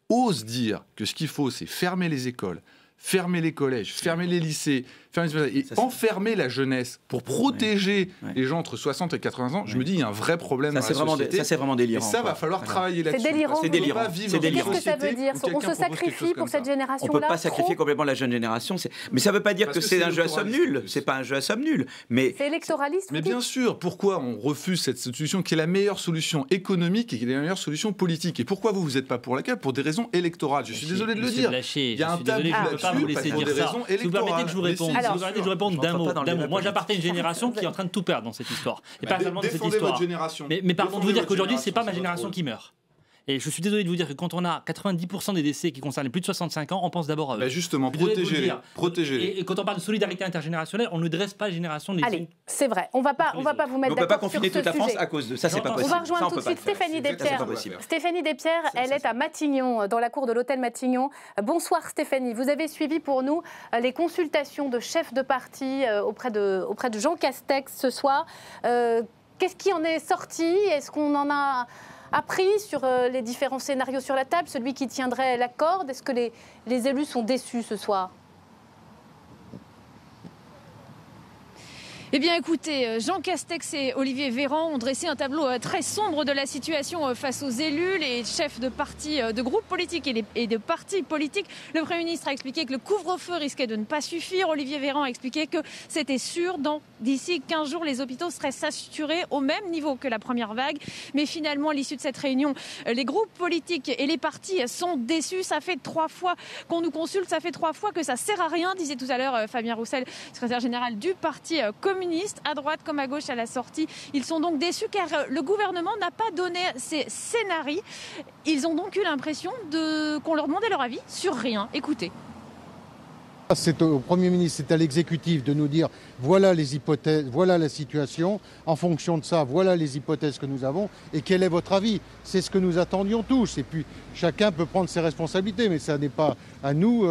ose dire que ce qu'il faut, c'est fermer les écoles, fermer les collèges, fermer les lycées, Et enfermer la jeunesse pour protéger les gens entre 60 et 80 ans, je me dis, il y a un vrai problème dans la société. Ça, c'est vraiment délirant. Et ça, va falloir travailler là-dessus. C'est délirant. C'est délirant. Qu'est-ce que ça veut dire? On se sacrifie pour cette génération-là? On ne peut pas sacrifier complètement la jeune génération. Mais ça ne veut pas dire que c'est un jeu à somme nulle. C'est pas un jeu à somme nulle. Mais c'est électoraliste. Mais bien sûr, pourquoi on refuse cette solution qui est la meilleure solution économique et qui est la meilleure solution politique? Et pourquoi vous n'êtes pas pour laquelle? Pour des raisons électorales. Je suis désolé de le dire. Il y a un tabou là-dessus pour des raisons électorales. Si vous permettez que je vous réponde d'un mot. Moi, j'appartiens à une génération qui est en train de tout perdre dans cette histoire. Et pas seulement dans cette histoire. Mais pardon de vous dire qu'aujourd'hui, c'est pas ma génération qui meurt. Et je suis désolé de vous dire que quand on a 90% des décès qui concernent les plus de 65 ans, on pense d'abord à eux. Justement, protégez-les. Et quand on parle de solidarité intergénérationnelle, on ne dresse pas la génération des... Allez, c'est vrai, on va pas vous mettre d'accord sur ce sujet. On ne peut pas confiner toute la France à cause de ça, c'est pas possible. On va rejoindre tout de suite Stéphanie Despierres. Stéphanie Despierres, elle est à Matignon, dans la cour de l'hôtel Matignon. Bonsoir Stéphanie, vous avez suivi pour nous les consultations de chefs de parti auprès de Jean Castex ce soir. Qu'est-ce qui en est sorti? Est-ce qu'on en a appris sur les différents scénarios sur la table, celui qui tiendrait la corde? Est-ce que les élus sont déçus ce soir? Eh bien écoutez, Jean Castex et Olivier Véran ont dressé un tableau très sombre de la situation face aux élus, les chefs de partis, de groupes politiques et de partis politiques. Le Premier ministre a expliqué que le couvre-feu risquait de ne pas suffire. Olivier Véran a expliqué que c'était sûr, d'ici 15 jours, les hôpitaux seraient saturés au même niveau que la première vague. Mais finalement, à l'issue de cette réunion, les groupes politiques et les partis sont déçus. Ça fait 3 fois qu'on nous consulte, ça fait 3 fois que ça sert à rien, disait tout à l'heure Fabien Roussel, secrétaire général du parti communiste, à droite comme à gauche à la sortie. Ils sont donc déçus car le gouvernement n'a pas donné ses scénarios. Ils ont donc eu l'impression qu'on leur demandait leur avis sur rien. Écoutez. C'est au Premier ministre, c'est à l'exécutif de nous dire voilà les hypothèses, voilà la situation, en fonction de ça, voilà les hypothèses que nous avons et quel est votre avis. C'est ce que nous attendions tous et puis chacun peut prendre ses responsabilités mais ça n'est pas à nous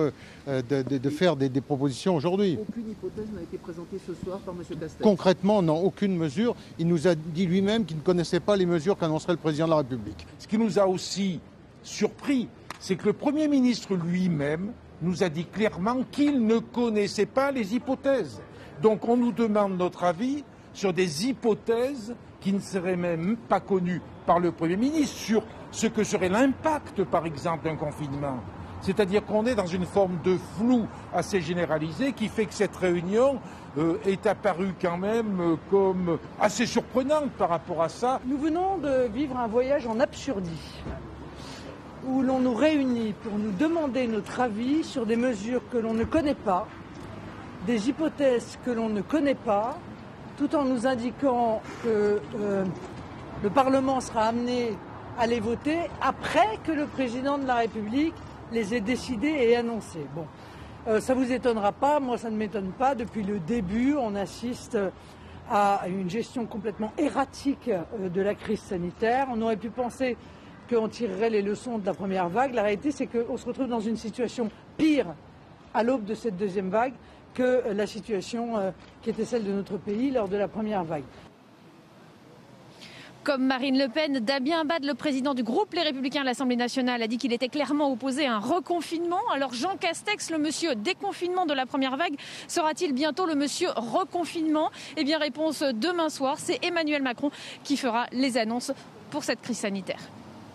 de faire des propositions aujourd'hui. Aucune hypothèse n'a été présentée ce soir par M. Castex. Concrètement, non, aucune mesure. Il nous a dit lui-même qu'il ne connaissait pas les mesures qu'annoncerait le Président de la République. Ce qui nous a aussi surpris, c'est que le Premier ministre lui-même nous a dit clairement qu'il ne connaissait pas les hypothèses. Donc on nous demande notre avis sur des hypothèses qui ne seraient même pas connues par le Premier ministre, sur ce que serait l'impact, par exemple, d'un confinement. C'est-à-dire qu'on est dans une forme de flou assez généralisé qui fait que cette réunion est apparue quand même comme assez surprenante par rapport à ça. Nous venons de vivre un voyage en absurdie, où l'on nous réunit pour nous demander notre avis sur des mesures que l'on ne connaît pas, des hypothèses que l'on ne connaît pas, tout en nous indiquant que le Parlement sera amené à les voter après que le Président de la République les ait décidés et annoncés. Bon, ça ne vous étonnera pas, moi ça ne m'étonne pas. Depuis le début, on assiste à une gestion complètement erratique de la crise sanitaire. On aurait pu penser qu'on tirerait les leçons de la première vague. La réalité, c'est qu'on se retrouve dans une situation pire à l'aube de cette deuxième vague que la situation qui était celle de notre pays lors de la première vague. Comme Marine Le Pen, Damien Abad, le président du groupe Les Républicains à l'Assemblée nationale, a dit qu'il était clairement opposé à un reconfinement. Alors Jean Castex, le monsieur déconfinement de la première vague, sera-t-il bientôt le monsieur reconfinement? Eh bien, réponse demain soir, c'est Emmanuel Macron qui fera les annonces pour cette crise sanitaire.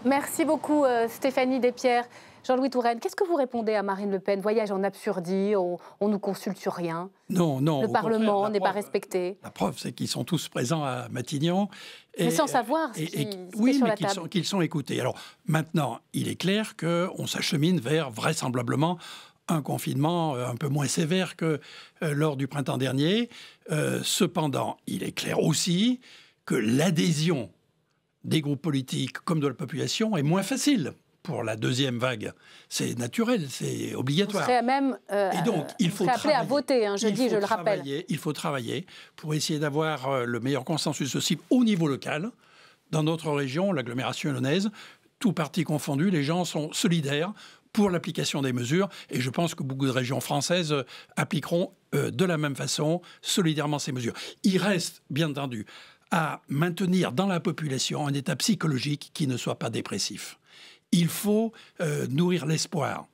Merci beaucoup Stéphanie Despierres. Jean-Louis Touraine, qu'est-ce que vous répondez à Marine Le Pen? Voyage en absurdie, on nous consulte sur rien. Non. Le Parlement n'est pas respecté. La preuve, c'est qu'ils sont tous présents à Matignon. Mais sans savoir ce qui est sur la table. Qu'ils sont écoutés. Alors maintenant, il est clair qu'on s'achemine vers vraisemblablement un confinement un peu moins sévère que lors du printemps dernier. Cependant, il est clair aussi que l'adhésion des groupes politiques comme de la population est moins facile pour la deuxième vague. C'est naturel, c'est obligatoire. On serait même et donc, il faut appelé à voter jeudi, je le rappelle. Il faut travailler pour essayer d'avoir le meilleur consensus possible au niveau local. Dans notre région, l'agglomération lyonnaise, tout parti confondu, les gens sont solidaires pour l'application des mesures. Et je pense que beaucoup de régions françaises appliqueront de la même façon, solidairement, ces mesures. Il reste, bien entendu, à maintenir dans la population un état psychologique qui ne soit pas dépressif. Il faut nourrir l'espoir.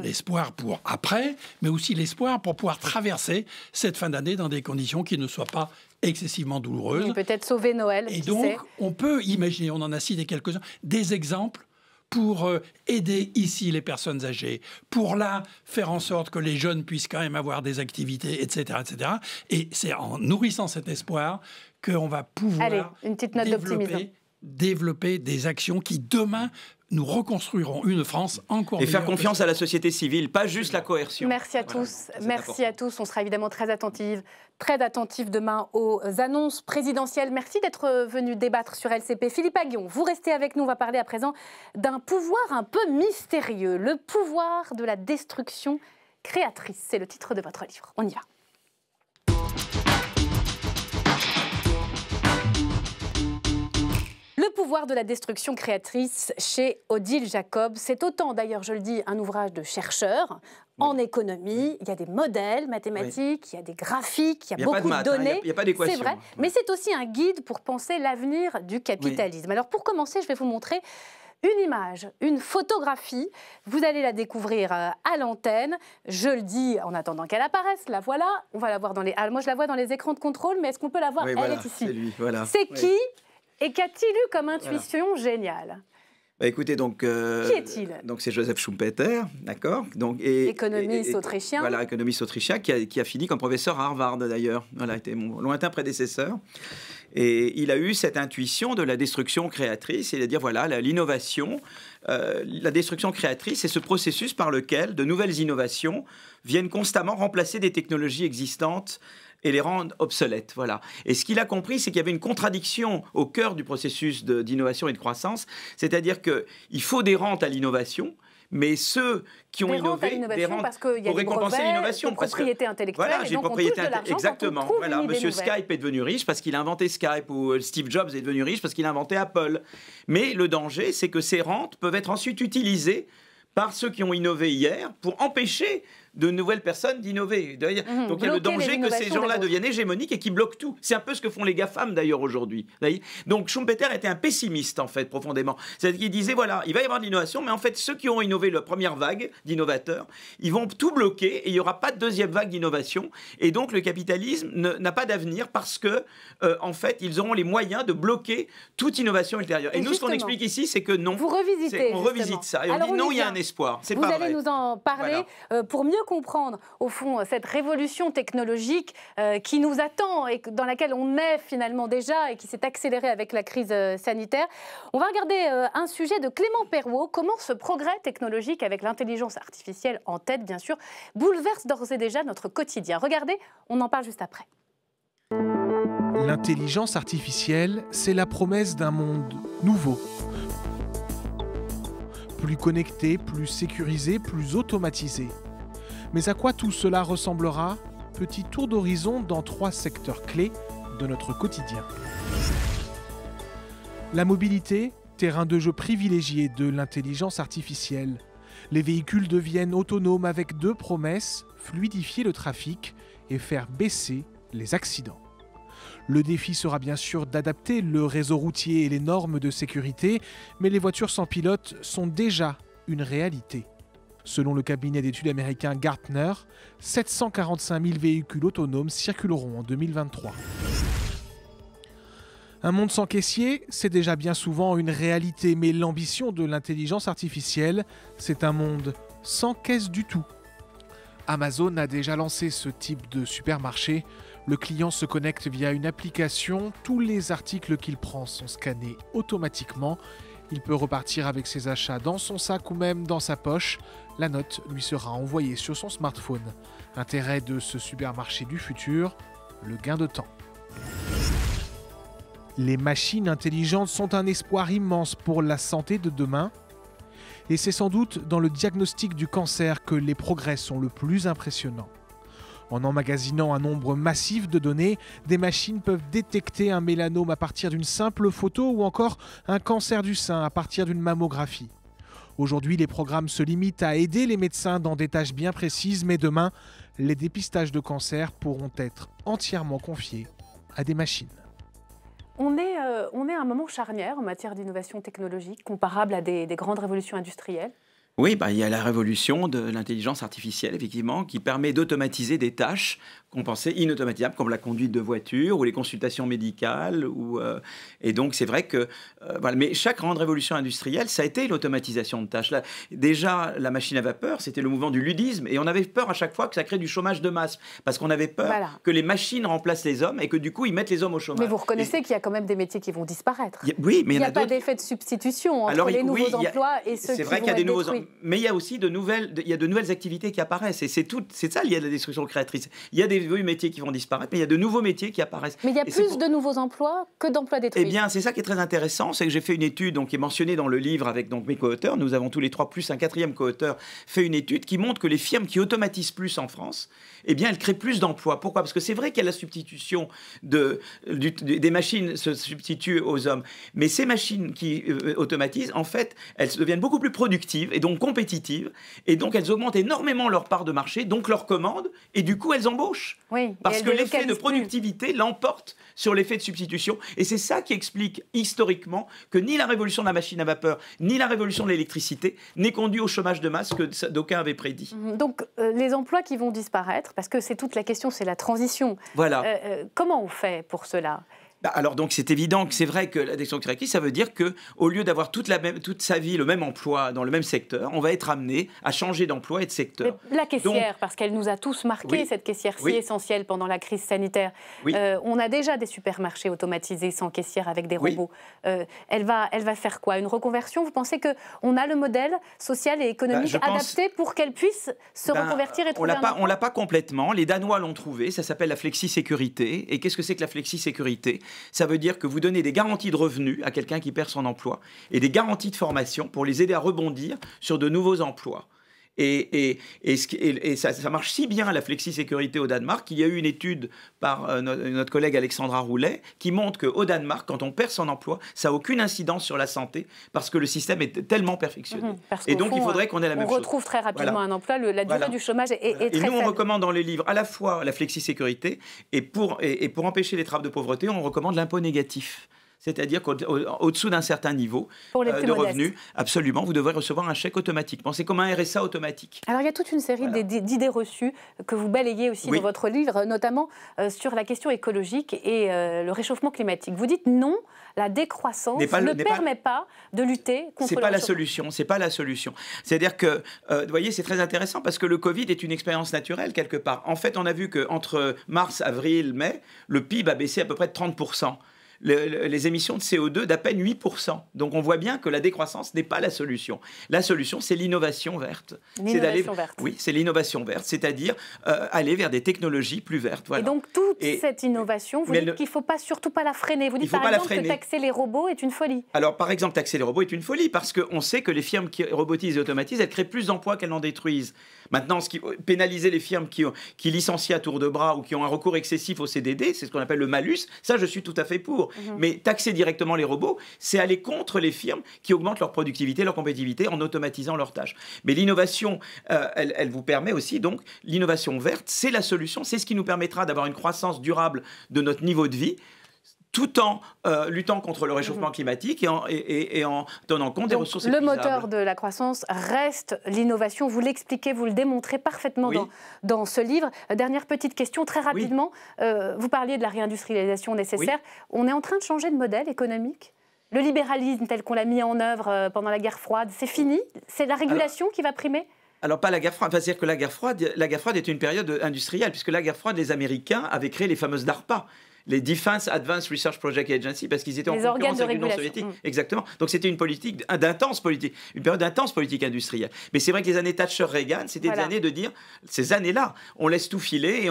L'espoir pour après, mais aussi l'espoir pour pouvoir traverser cette fin d'année dans des conditions qui ne soient pas excessivement douloureuses. Peut-être sauver Noël. Et donc, on peut imaginer, on en a cité quelques-uns, des exemples pour aider ici les personnes âgées, pour là faire en sorte que les jeunes puissent quand même avoir des activités, etc. etc. Et c'est en nourrissant cet espoir qu'on va pouvoir une petite note d'optimisme. Développer des actions qui, demain, nous reconstruirons une France encore meilleure. Et faire confiance à la société civile, pas juste la coercion. Merci à tous. Merci à tous. On sera évidemment très attentifs demain aux annonces présidentielles. Merci d'être venu débattre sur LCP. Philippe Aghion, vous restez avec nous. On va parler à présent d'un pouvoir un peu mystérieux, le pouvoir de la destruction créatrice. C'est le titre de votre livre. On y va. Le pouvoir de la destruction créatrice chez Odile Jacob. C'est autant, d'ailleurs, je le dis, un ouvrage de chercheurs en économie. Il y a des modèles mathématiques, il y a des graphiques, il y a beaucoup de données. Il n'y a pas d'équation. C'est vrai, mais c'est aussi un guide pour penser l'avenir du capitalisme. Alors, pour commencer, je vais vous montrer une image, une photographie. Vous allez la découvrir à l'antenne. Je le dis en attendant qu'elle apparaisse. La voilà. On va la voir dans les... moi, je la vois dans les écrans de contrôle, mais est-ce qu'on peut la voir? Elle est ici. C'est lui, voilà. C'est qui? Et qu'a-t-il eu comme intuition géniale? Bah écoutez, donc... Qui est-il? Donc c'est Joseph Schumpeter, d'accord. Économiste autrichien. Voilà, économiste autrichien qui a fini comme professeur à Harvard d'ailleurs. Voilà, était mon lointain prédécesseur. Et il a eu cette intuition de la destruction créatrice, c'est-à-dire voilà, l'innovation, la destruction créatrice, c'est ce processus par lequel de nouvelles innovations viennent constamment remplacer des technologies existantes et les rendre obsolètes. Voilà. Et ce qu'il a compris, c'est qu'il y avait une contradiction au cœur du processus d'innovation et de croissance, c'est-à-dire qu'il faut des rentes à l'innovation, mais ceux qui ont innové, pour récompenser l'innovation, propriété intellectuelle, voilà, j'ai propriété intellectuelle. Exactement. Voilà, Monsieur Skype est devenu riche parce qu'il a inventé Skype, ou Steve Jobs est devenu riche parce qu'il a inventé Apple. Mais le danger, c'est que ces rentes peuvent être ensuite utilisées par ceux qui ont innové hier pour empêcher de nouvelles personnes d'innover. Donc il y a le danger que ces gens-là deviennent hégémoniques et qui bloquent tout. C'est un peu ce que font les GAFAM d'ailleurs aujourd'hui. Donc Schumpeter était un pessimiste en fait, profondément. C'est-à-dire qu'il disait, voilà, il va y avoir de l'innovation, mais en fait ceux qui ont innové la première vague d'innovateurs, ils vont tout bloquer et il n'y aura pas de deuxième vague d'innovation. Et donc le capitalisme n'a pas d'avenir parce que, en fait, ils auront les moyens de bloquer toute innovation ultérieure. Et nous, ce qu'on explique ici, c'est que non. Vous revisitez. On revisite ça. Et on dit non, il y a un espoir. C'est pas vrai. Vous allez nous en parler pour mieux comprendre, au fond, cette révolution technologique qui nous attend et dans laquelle on est finalement déjà et qui s'est accélérée avec la crise sanitaire. On va regarder un sujet de Clément Perrault. Comment ce progrès technologique, avec l'intelligence artificielle en tête, bien sûr, bouleverse d'ores et déjà notre quotidien. Regardez, on en parle juste après. L'intelligence artificielle, c'est la promesse d'un monde nouveau. Plus connecté, plus sécurisé, plus automatisé. Mais à quoi tout cela ressemblera? Petit tour d'horizon dans 3 secteurs clés de notre quotidien. La mobilité, terrain de jeu privilégié de l'intelligence artificielle. Les véhicules deviennent autonomes avec 2 promesses, fluidifier le trafic et faire baisser les accidents. Le défi sera bien sûr d'adapter le réseau routier et les normes de sécurité, mais les voitures sans pilote sont déjà une réalité. Selon le cabinet d'études américain Gartner, 745 000 véhicules autonomes circuleront en 2023. Un monde sans caissier, c'est déjà bien souvent une réalité, mais l'ambition de l'intelligence artificielle, c'est un monde sans caisse du tout. Amazon a déjà lancé ce type de supermarché. Le client se connecte via une application, tous les articles qu'il prend sont scannés automatiquement. Il peut repartir avec ses achats dans son sac ou même dans sa poche. La note lui sera envoyée sur son smartphone. Intérêt de ce supermarché du futur, le gain de temps. Les machines intelligentes sont un espoir immense pour la santé de demain. Et c'est sans doute dans le diagnostic du cancer que les progrès sont le plus impressionnants. En emmagasinant un nombre massif de données, des machines peuvent détecter un mélanome à partir d'une simple photo ou encore un cancer du sein à partir d'une mammographie. Aujourd'hui, les programmes se limitent à aider les médecins dans des tâches bien précises, mais demain, les dépistages de cancer pourront être entièrement confiés à des machines. On est à un moment charnière en matière d'innovation technologique, comparable à des grandes révolutions industrielles. Oui, il y a la révolution de l'intelligence artificielle, effectivement, qui permet d'automatiser des tâches qu'on pensait inautomatisables, comme la conduite de voiture ou les consultations médicales. Et donc, c'est vrai que... voilà. Mais chaque grande révolution industrielle, ça a été l'automatisation de tâches. Là, déjà, la machine à vapeur, c'était le mouvement du ludisme. Et on avait peur à chaque fois que ça crée du chômage de masse. Parce qu'on avait peur que les machines remplacent les hommes et que du coup, ils mettent les hommes au chômage. Mais vous reconnaissez qu'il y a quand même des métiers qui vont disparaître. Oui, mais il n'y a pas d'effet de substitution entre les nouveaux emplois et ceux qui vont être détruits. Mais il y a aussi de nouvelles activités qui apparaissent. Et c'est ça lié à la destruction créatrice. Il y a des métiers qui vont disparaître, mais il y a de nouveaux métiers qui apparaissent. Mais il y a plus de nouveaux emplois que d'emplois détruits. Eh bien, c'est ça qui est très intéressant, c'est que j'ai fait une étude donc, qui est mentionnée dans le livre avec donc, mes co-auteurs. Nous avons tous les trois, plus un quatrième co-auteur, fait une étude qui montre que les firmes qui automatisent plus en France, eh bien, elles créent plus d'emplois. Pourquoi ? Parce que c'est vrai qu'il y a la substitution des machines se substituent aux hommes. Mais ces machines qui automatisent, en fait, elles deviennent beaucoup plus productives et donc compétitives. Et donc, elles augmentent énormément leur part de marché, donc leurs commandes, et du coup, elles embauchent. Oui, parce que l'effet de productivité l'emporte sur l'effet de substitution. Et c'est ça qui explique historiquement que ni la révolution de la machine à vapeur, ni la révolution de l'électricité n'est conduit au chômage de masse que d'aucuns avaient prédit. Donc, les emplois qui vont disparaître, parce que c'est toute la question, c'est la transition. Voilà. Comment on fait pour cela ? Alors donc c'est évident que c'est vrai que la destruction créatrice, ça veut dire que au lieu d'avoir toute sa vie le même emploi dans le même secteur, on va être amené à changer d'emploi et de secteur. Mais la caissière, parce qu'elle nous a tous marqué, cette caissière si essentielle pendant la crise sanitaire. On a déjà des supermarchés automatisés sans caissière avec des robots. Elle va faire quoi ? Une reconversion ? Vous pensez qu'on a le modèle social et économique adapté pour qu'elle puisse se reconvertir et trouver un emploi ? On l'a pas complètement. Les Danois l'ont trouvé. Ça s'appelle la flexi-sécurité. Et qu'est-ce que c'est que la flexi-sécurité ? Ça veut dire que vous donnez des garanties de revenus à quelqu'un qui perd son emploi et des garanties de formation pour les aider à rebondir sur de nouveaux emplois. Et ça marche si bien, la flexi-sécurité au Danemark, qu'il y a eu une étude par notre collègue Alexandra Roulet qui montre qu'au Danemark, quand on perd son emploi, ça n'a aucune incidence sur la santé parce que le système est tellement perfectionné. Et donc, il faudrait qu'on ait la même chose. On retrouve très rapidement un emploi, la durée du chômage est très faible. Et nous, on recommande dans les livres à la fois la flexi-sécurité et pour empêcher les trappes de pauvreté, on recommande l'impôt négatif. C'est-à-dire qu'au-dessous d'un certain niveau de revenus, absolument, vous devrez recevoir un chèque automatiquement. C'est comme un RSA automatique. Alors, il y a toute une série d'idées reçues que vous balayez aussi dans votre livre, notamment sur la question écologique et le réchauffement climatique. Vous dites non, la décroissance ne permet pas de lutter contre le réchauffement. C'est pas la solution. C'est-à-dire que, vous voyez, c'est très intéressant parce que le Covid est une expérience naturelle quelque part. En fait, on a vu qu'entre mars, avril, mai, le PIB a baissé à peu près de 30%. Les émissions de CO2 d'à peine 8%. Donc on voit bien que la décroissance n'est pas la solution. La solution, c'est l'innovation verte. Oui, c'est l'innovation verte, c'est-à-dire aller vers des technologies plus vertes. Voilà. Et donc toute cette innovation, vous dites qu'il ne faut surtout pas la freiner. Vous dites par exemple que taxer les robots est une folie. Alors par exemple, taxer les robots est une folie parce qu'on sait que les firmes qui robotisent et automatisent, elles créent plus d'emplois qu'elles n'en détruisent. Maintenant, pénaliser les firmes qui licencient à tour de bras ou qui ont un recours excessif au CDD, c'est ce qu'on appelle le malus, ça je suis tout à fait pour. Mais taxer directement les robots, c'est aller contre les firmes qui augmentent leur productivité, leur compétitivité en automatisant leurs tâches. Mais l'innovation, elle vous permet aussi, donc, l'innovation verte, c'est la solution, c'est ce qui nous permettra d'avoir une croissance durable de notre niveau de vie, tout en luttant contre le réchauffement climatique et en tenant compte des ressources épuisables. Le moteur de la croissance reste l'innovation. Vous l'expliquez, vous le démontrez parfaitement dans ce livre. Dernière petite question, très rapidement. Vous parliez de la réindustrialisation nécessaire. On est en train de changer de modèle économique ? Le libéralisme tel qu'on l'a mis en œuvre pendant la guerre froide, c'est fini ? C'est la régulation qui va primer ? Alors pas la guerre froide, c'est-à-dire que la guerre froide est une période industrielle, puisque la guerre froide, les Américains avaient créé les fameuses DARPA. Les Defense Advanced Research Project Agency, parce qu'ils étaient en concurrence avec l'Union soviétique. Exactement. Donc c'était une politique une période d'intense politique industrielle. Mais c'est vrai que les années Thatcher-Reagan, c'était des années de dire, ces années-là, on laisse tout filer.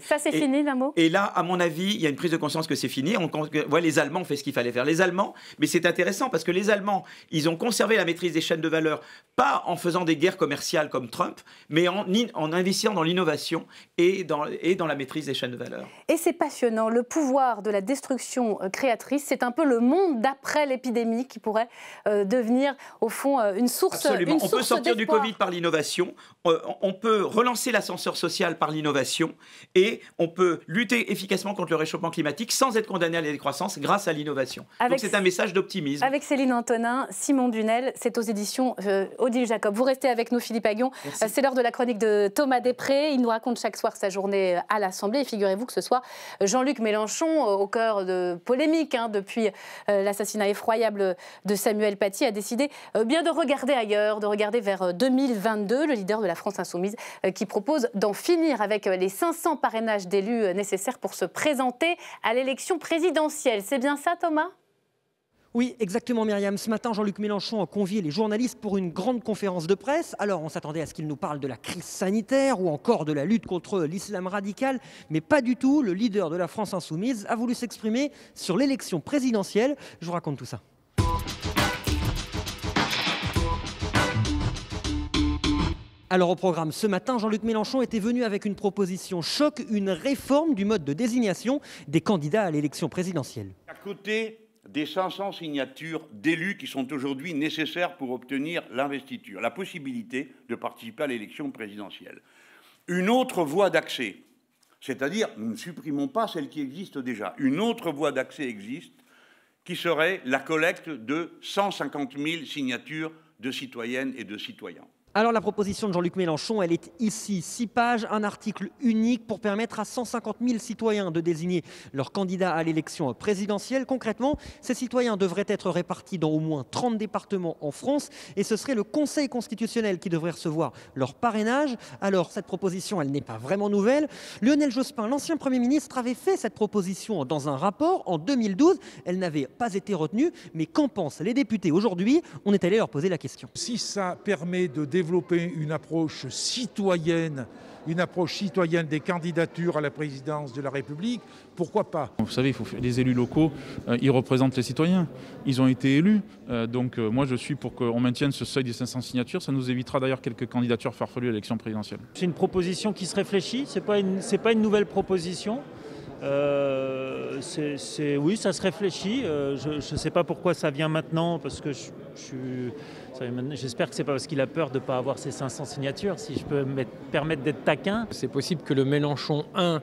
Ça c'est fini d'un mot. Et là, à mon avis, il y a une prise de conscience que c'est fini. Les Allemands ont fait ce qu'il fallait faire. Les Allemands, mais c'est intéressant parce que les Allemands, ils ont conservé la maîtrise des chaînes de valeur, pas en faisant des guerres commerciales comme Trump, mais en investissant dans l'innovation et dans la maîtrise des chaînes de valeur. Et c'est passionnant. Le pouvoir de la destruction créatrice. C'est un peu le monde d'après l'épidémie qui pourrait devenir, au fond, une source d'espoir. Absolument. On peut sortir du Covid par l'innovation, on peut relancer l'ascenseur social par l'innovation et on peut lutter efficacement contre le réchauffement climatique sans être condamné à la décroissance grâce à l'innovation. Donc c'est un message d'optimisme. Avec Céline Antonin, Simon Dunel, c'est aux éditions Odile Jacob. Vous restez avec nous, Philippe Aghion. C'est l'heure de la chronique de Thomas Després. Il nous raconte chaque soir sa journée à l'Assemblée. Et figurez-vous que ce soir, Jean-Luc Mélenchon, au cœur de polémiques depuis l'assassinat effroyable de Samuel Paty, a décidé bien de regarder ailleurs, de regarder vers 2022. Le leader de la France Insoumise qui propose d'en finir avec les 500 parrainages d'élus nécessaires pour se présenter à l'élection présidentielle. C'est bien ça, Thomas ? Oui, exactement Myriam. Ce matin, Jean-Luc Mélenchon a convié les journalistes pour une grande conférence de presse. Alors, on s'attendait à ce qu'il nous parle de la crise sanitaire ou encore de la lutte contre l'islam radical, mais pas du tout. Le leader de la France Insoumise a voulu s'exprimer sur l'élection présidentielle. Je vous raconte tout ça. Alors au programme, ce matin, Jean-Luc Mélenchon était venu avec une proposition choc, une réforme du mode de désignation des candidats à l'élection présidentielle. À côté des 500 signatures d'élus qui sont aujourd'hui nécessaires pour obtenir l'investiture, la possibilité de participer à l'élection présidentielle. Une autre voie d'accès, c'est-à-dire, nous ne supprimons pas celle qui existe déjà, une autre voie d'accès existe, qui serait la collecte de 150 000 signatures de citoyennes et de citoyens. Alors la proposition de Jean-Luc Mélenchon, elle est ici, 6 pages, un article unique pour permettre à 150 000 citoyens de désigner leur candidat à l'élection présidentielle. Concrètement, ces citoyens devraient être répartis dans au moins 30 départements en France et ce serait le Conseil constitutionnel qui devrait recevoir leur parrainage. Alors cette proposition, elle n'est pas vraiment nouvelle. Lionel Jospin, l'ancien Premier ministre, avait fait cette proposition dans un rapport en 2012. Elle n'avait pas été retenue, mais qu'en pensent les députés aujourd'hui? On est allé leur poser la question. Si ça permet de développer une approche citoyenne des candidatures à la présidence de la République, pourquoi pas? Vous savez, les élus locaux, ils représentent les citoyens. Ils ont été élus. Donc moi, je suis pour qu'on maintienne ce seuil des 500 signatures. Ça nous évitera d'ailleurs quelques candidatures farfelues à l'élection présidentielle. C'est une proposition qui se réfléchit. C'est pas une nouvelle proposition. Oui, ça se réfléchit. Je ne sais pas pourquoi ça vient maintenant, parce que j'espère que c'est pas parce qu'il a peur de ne pas avoir ces 500 signatures, si je peux me permettre d'être taquin. C'est possible que le Mélenchon 1,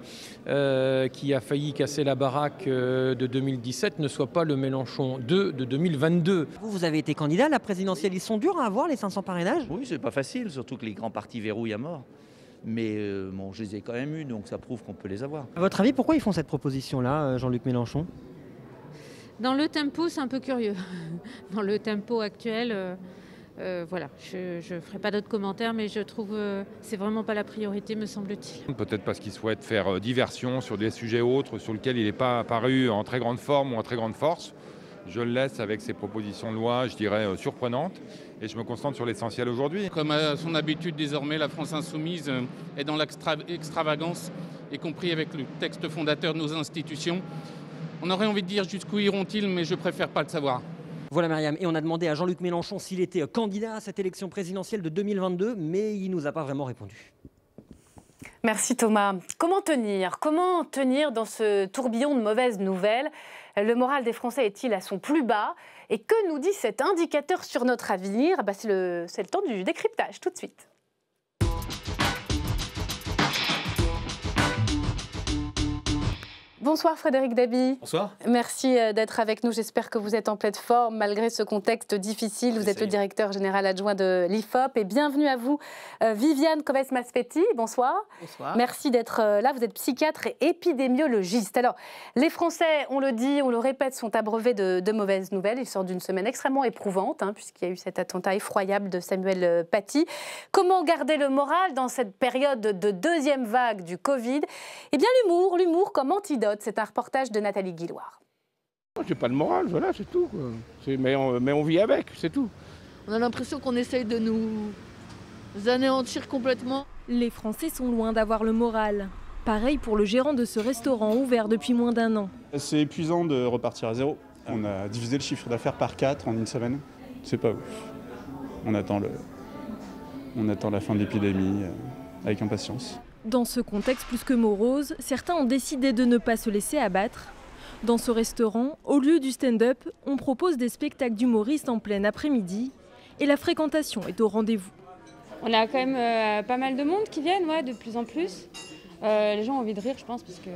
qui a failli casser la baraque de 2017, ne soit pas le Mélenchon 2 de 2022. Vous avez été candidat à la présidentielle. Ils sont durs à avoir, les 500 parrainages? Oui, c'est pas facile, surtout que les grands partis verrouillent à mort. Mais bon, je les ai quand même eus, donc ça prouve qu'on peut les avoir. À votre avis, pourquoi ils font cette proposition-là, Jean-Luc Mélenchon? Dans le tempo, c'est un peu curieux. Dans le tempo actuel, voilà, je ne ferai pas d'autres commentaires, mais je trouve que c'est vraiment pas la priorité, me semble-t-il. Peut-être parce qu'il souhaite faire diversion sur des sujets autres sur lesquels il n'est pas apparu en très grande forme ou en très grande force. Je le laisse avec ses propositions de loi, je dirais, surprenantes, et je me concentre sur l'essentiel aujourd'hui. Comme à son habitude désormais, la France Insoumise est dans l'extravagance, y compris avec le texte fondateur de nos institutions. On aurait envie de dire jusqu'où iront-ils, mais je préfère pas le savoir. Voilà Myriam, et on a demandé à Jean-Luc Mélenchon s'il était candidat à cette élection présidentielle de 2022, mais il ne nous a pas vraiment répondu. Merci Thomas. Comment tenir dans ce tourbillon de mauvaises nouvelles? Le moral des Français est-il à son plus bas? Et que nous dit cet indicateur sur notre avenir? C'est le temps du décryptage, tout de suite. Bonsoir Frédéric Dabi. Bonsoir. Merci d'être avec nous. J'espère que vous êtes en pleine forme malgré ce contexte difficile. Vous êtes le directeur général adjoint de l'IFOP. Et bienvenue à vous, Viviane Coves-Maspetti. Bonsoir. Bonsoir. Merci d'être là. Vous êtes psychiatre et épidémiologiste. Alors, les Français, on le dit, on le répète, sont abreuvés de mauvaises nouvelles. Ils sortent d'une semaine extrêmement éprouvante, puisqu'il y a eu cet attentat effroyable de Samuel Paty. Comment garder le moral dans cette période de deuxième vague du Covid? Eh bien, l'humour comme antidote. C'est un reportage de Nathalie Guilloire. J'ai pas le moral, voilà, c'est tout, quoi. Mais on vit avec, c'est tout. On a l'impression qu'on essaye de nous anéantir complètement. Les Français sont loin d'avoir le moral. Pareil pour le gérant de ce restaurant ouvert depuis moins d'1 an. C'est épuisant de repartir à zéro. On a divisé le chiffre d'affaires par 4 en une semaine. C'est pas ouf. On attend la fin de l'épidémie avec impatience. Dans ce contexte plus que morose, certains ont décidé de ne pas se laisser abattre. Dans ce restaurant, au lieu du stand-up, on propose des spectacles d'humoristes en plein après-midi et la fréquentation est au rendez-vous. On a quand même pas mal de monde qui viennent, ouais, de plus en plus. Les gens ont envie de rire, je pense, parce que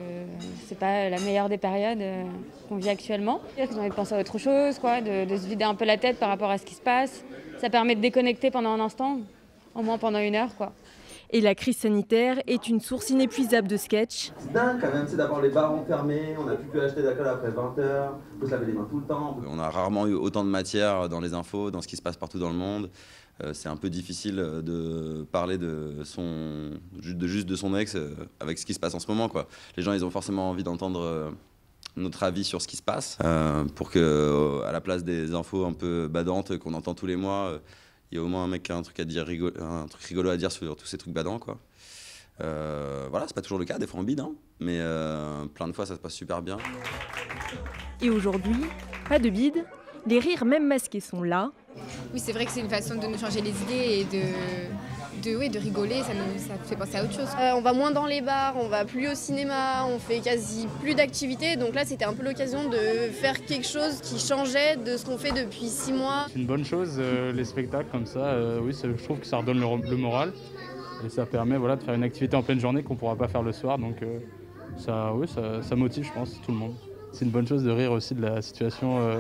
c'est pas la meilleure des périodes qu'on vit actuellement. Ils ont envie de penser à autre chose, quoi, de se vider un peu la tête par rapport à ce qui se passe. Ça permet de déconnecter pendant un instant, au moins pendant 1 heure, quoi. Et la crise sanitaire est une source inépuisable de sketchs. C'est dingue quand même, c'est d'avoir les bars enfermés, on n'a plus pu acheter d'alcool après 20 h, il faut se laver les mains tout le temps. On a rarement eu autant de matière dans les infos, dans ce qui se passe partout dans le monde. C'est un peu difficile de parler juste de son ex avec ce qui se passe en ce moment, quoi. Les gens, ils ont forcément envie d'entendre notre avis sur ce qui se passe pour que, à la place des infos un peu badantes qu'on entend tous les mois, il y a au moins un mec qui a un truc à dire, un truc rigolo à dire sur tous ces trucs badants, quoi. Voilà, c'est pas toujours le cas, des fois on bide, hein, mais plein de fois ça se passe super bien. Et aujourd'hui, pas de bide, les rires même masqués sont là. Oui, c'est vrai que c'est une façon de nous changer les idées et de rigoler, ça fait penser à autre chose. On va moins dans les bars, on va plus au cinéma, on fait quasi plus d'activités. Donc là, c'était un peu l'occasion de faire quelque chose qui changeait de ce qu'on fait depuis 6 mois. C'est une bonne chose, les spectacles comme ça. Oui, je trouve que ça redonne le moral. Et ça permet, voilà, de faire une activité en pleine journée qu'on ne pourra pas faire le soir. Donc ça motive, je pense, tout le monde. C'est une bonne chose de rire aussi de la situation, de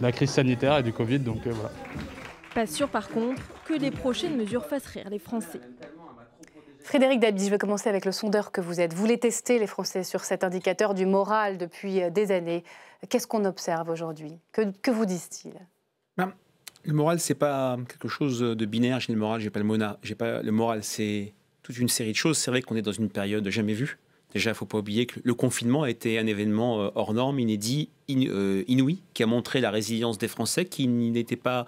la crise sanitaire et du Covid. Donc voilà. Pas sûr par contre que les prochaines mesures fassent rire les Français. Frédéric Dabi, je vais commencer avec le sondeur que vous êtes. Vous les testez, les Français, sur cet indicateur du moral depuis des années. Qu'est-ce qu'on observe aujourd'hui? Que vous disent-ils? Le moral, c'est pas quelque chose de binaire. J'ai le moral, j'ai pas le moral. C'est toute une série de choses. C'est vrai qu'on est dans une période jamais vue. Déjà, il ne faut pas oublier que le confinement a été un événement hors norme, inédit, inouï, qui a montré la résilience des Français qui n'étaient pas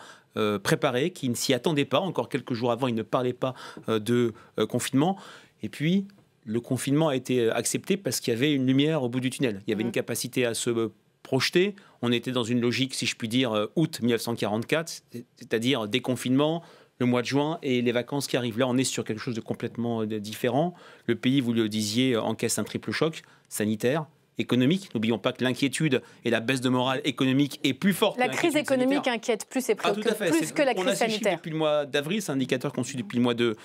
préparés, qui ne s'y attendaient pas. Encore quelques jours avant, ils ne parlaient pas de confinement. Et puis, le confinement a été accepté parce qu'il y avait une lumière au bout du tunnel. Il y avait une capacité à se projeter. On était dans une logique, si je puis dire, août 1944, c'est-à-dire déconfinement, le mois de juin et les vacances qui arrivent. Là, on est sur quelque chose de complètement différent. Le pays, vous le disiez, encaisse un triple choc sanitaire, économique. N'oublions pas que l'inquiétude et la baisse de morale économique est plus forte. La crise économique inquiète plus et préoccupe plus que la crise sanitaire. Depuis le mois d'avril, c'est un indicateur qu'on suit depuis le mois de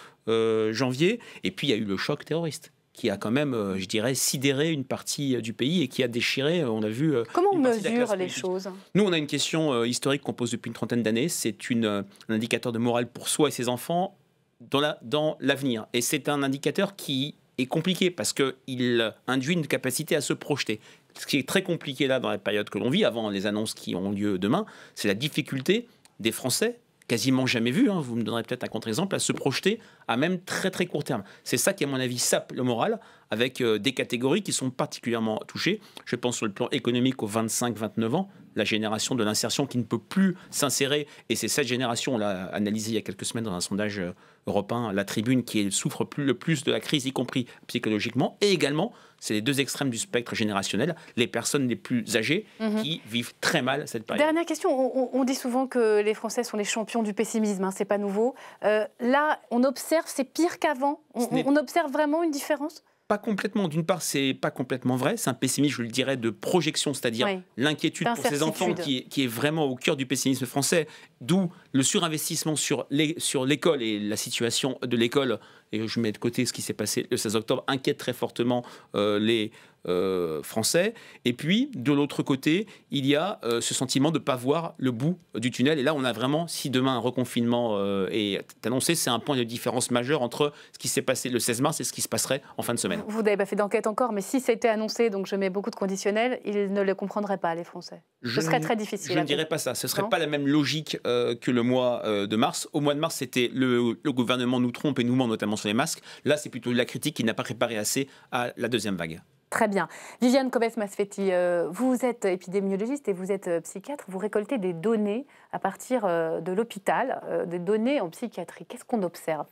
janvier. Et puis, il y a eu le choc terroriste qui a quand même, je dirais, sidéré une partie du pays et qui a déchiré, on a vu... Comment on mesure les choses? Nous, on a une question historique qu'on pose depuis une trentaine d'années. C'est un indicateur de morale pour soi et ses enfants dans l'avenir. Et c'est un indicateur qui est compliqué parce qu'il induit une capacité à se projeter. Ce qui est très compliqué là, dans la période que l'on vit, avant les annonces qui auront lieu demain, c'est la difficulté des Français, quasiment jamais vu, vous me donnerez peut-être un contre-exemple, à se projeter à même très très court terme. C'est ça qui, à mon avis, sape le moral, avec des catégories qui sont particulièrement touchées. Je pense sur le plan économique aux 25-29 ans, la génération de l'insertion qui ne peut plus s'insérer, et c'est cette génération, on l'a analysé il y a quelques semaines dans un sondage européen, La Tribune, qui souffre le plus de la crise, y compris psychologiquement, et également, c'est les deux extrêmes du spectre générationnel, les personnes les plus âgées qui vivent très mal cette période. Dernière question, on dit souvent que les Français sont les champions du pessimisme, c'est pas nouveau. Là, on observe, c'est pire qu'avant. On observe vraiment une différence? Pas complètement. D'une part, c'est pas complètement vrai. C'est un pessimisme, je le dirais, de projection, c'est-à-dire l'inquiétude pour ces enfants qui est vraiment au cœur du pessimisme français. D'où le surinvestissement sur l'école et la situation de l'école. Et je mets de côté ce qui s'est passé le 16 octobre, inquiète très fortement les Français. Et puis, de l'autre côté, il y a ce sentiment de ne pas voir le bout du tunnel. Et là, on a vraiment, si demain un reconfinement est annoncé, c'est un point de différence majeur entre ce qui s'est passé le 16 mars et ce qui se passerait en fin de semaine. Vous n'avez pas fait d'enquête encore, mais si c'était annoncé, donc je mets beaucoup de conditionnels, ils ne le comprendraient pas, les Français. Ce serait très difficile. Je ne dirais pas ça. Ce ne serait pas la même logique que le mois de mars. Au mois de mars, c'était le gouvernement nous trompe et nous ment, notamment sur les masques. Là, c'est plutôt la critique qui n'a pas préparé assez à la deuxième vague. Très bien. Viviane Kobes-Masfetti, vous êtes épidémiologiste et vous êtes psychiatre. Vous récoltez des données à partir de l'hôpital, des données en psychiatrie. Qu'est-ce qu'on observe?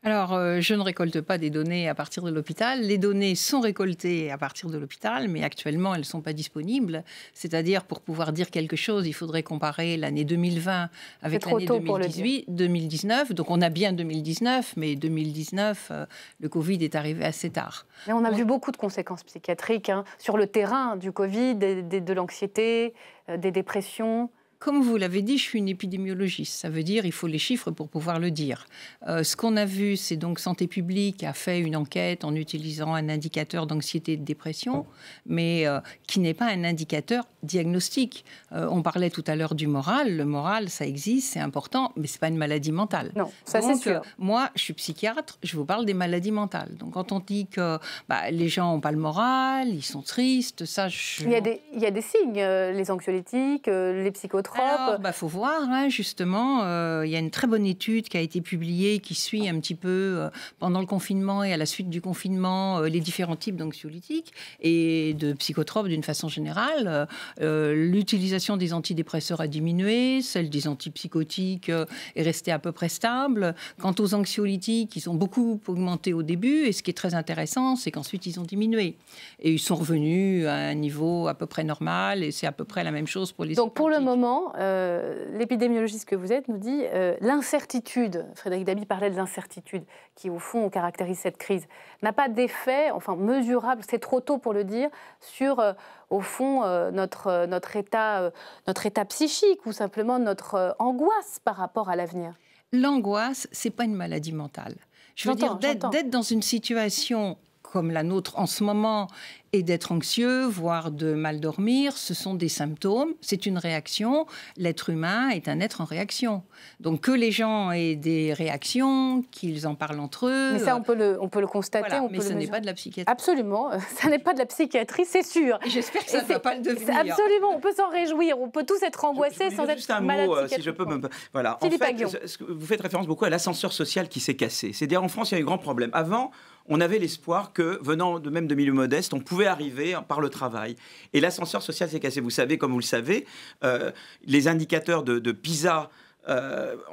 Alors, je ne récolte pas des données à partir de l'hôpital. Les données sont récoltées à partir de l'hôpital, mais actuellement, elles ne sont pas disponibles. C'est-à-dire, pour pouvoir dire quelque chose, il faudrait comparer l'année 2020 avec l'année 2019. Donc, on a bien 2019, mais 2019, le Covid est arrivé assez tard. Mais on a vu beaucoup de conséquences psychiatriques sur le terrain du Covid, de l'anxiété, des dépressions. Comme vous l'avez dit, je suis une épidémiologiste. Ça veut dire qu'il faut les chiffres pour pouvoir le dire. Ce qu'on a vu, c'est donc Santé publique a fait une enquête en utilisant un indicateur d'anxiété et de dépression, mais qui n'est pas un indicateur diagnostique. On parlait tout à l'heure du moral. Le moral, ça existe, c'est important, mais ce n'est pas une maladie mentale. Non, ça c'est sûr. Moi, je suis psychiatre, je vous parle des maladies mentales. Donc quand on dit que les gens n'ont pas le moral, ils sont tristes, ça... Il y a des signes, les anxiolytiques, les psychotropes. Alors, faut voir, justement. Il y a une très bonne étude qui a été publiée qui suit un petit peu pendant le confinement et à la suite du confinement les différents types d'anxiolytiques et de psychotropes d'une façon générale. L'utilisation des antidépresseurs a diminué, celle des antipsychotiques est restée à peu près stable. Quant aux anxiolytiques, ils ont beaucoup augmenté au début et ce qui est très intéressant, c'est qu'ensuite ils ont diminué. Et ils sont revenus à un niveau à peu près normal et c'est à peu près la même chose pour les Donc pour le moment, l'épidémiologiste que vous êtes nous dit l'incertitude, Frédéric Dabi parlait de l'incertitude qui au fond caractérise cette crise, n'a pas d'effet, enfin mesurable, c'est trop tôt pour le dire, sur au fond notre état psychique ou simplement notre angoisse par rapport à l'avenir. L'angoisse, c'est pas une maladie mentale. Je veux dire, d'être dans une situation comme la nôtre en ce moment et d'être anxieux, voire de mal dormir, ce sont des symptômes, c'est une réaction. L'être humain est un être en réaction. Donc que les gens aient des réactions, qu'ils en parlent entre eux... Mais ça, on peut le constater. Voilà, mais ce n'est pas de la psychiatrie. Absolument, ça n'est pas de la psychiatrie, c'est sûr. J'espère que ça ne va pas le devenir. Absolument, on peut s'en réjouir, on peut tous être angoissés sans être juste un malade mot, psychiatrique. si je peux me... Voilà. En fait, vous faites référence beaucoup à l'ascenseur social qui s'est cassé. C'est-à-dire en France, il y a eu un grand problème. Avant, on avait l'espoir que, venant même de milieux modestes, on pouvait arriver par le travail. Et l'ascenseur social s'est cassé. Vous savez, comme vous le savez, les indicateurs de PISA,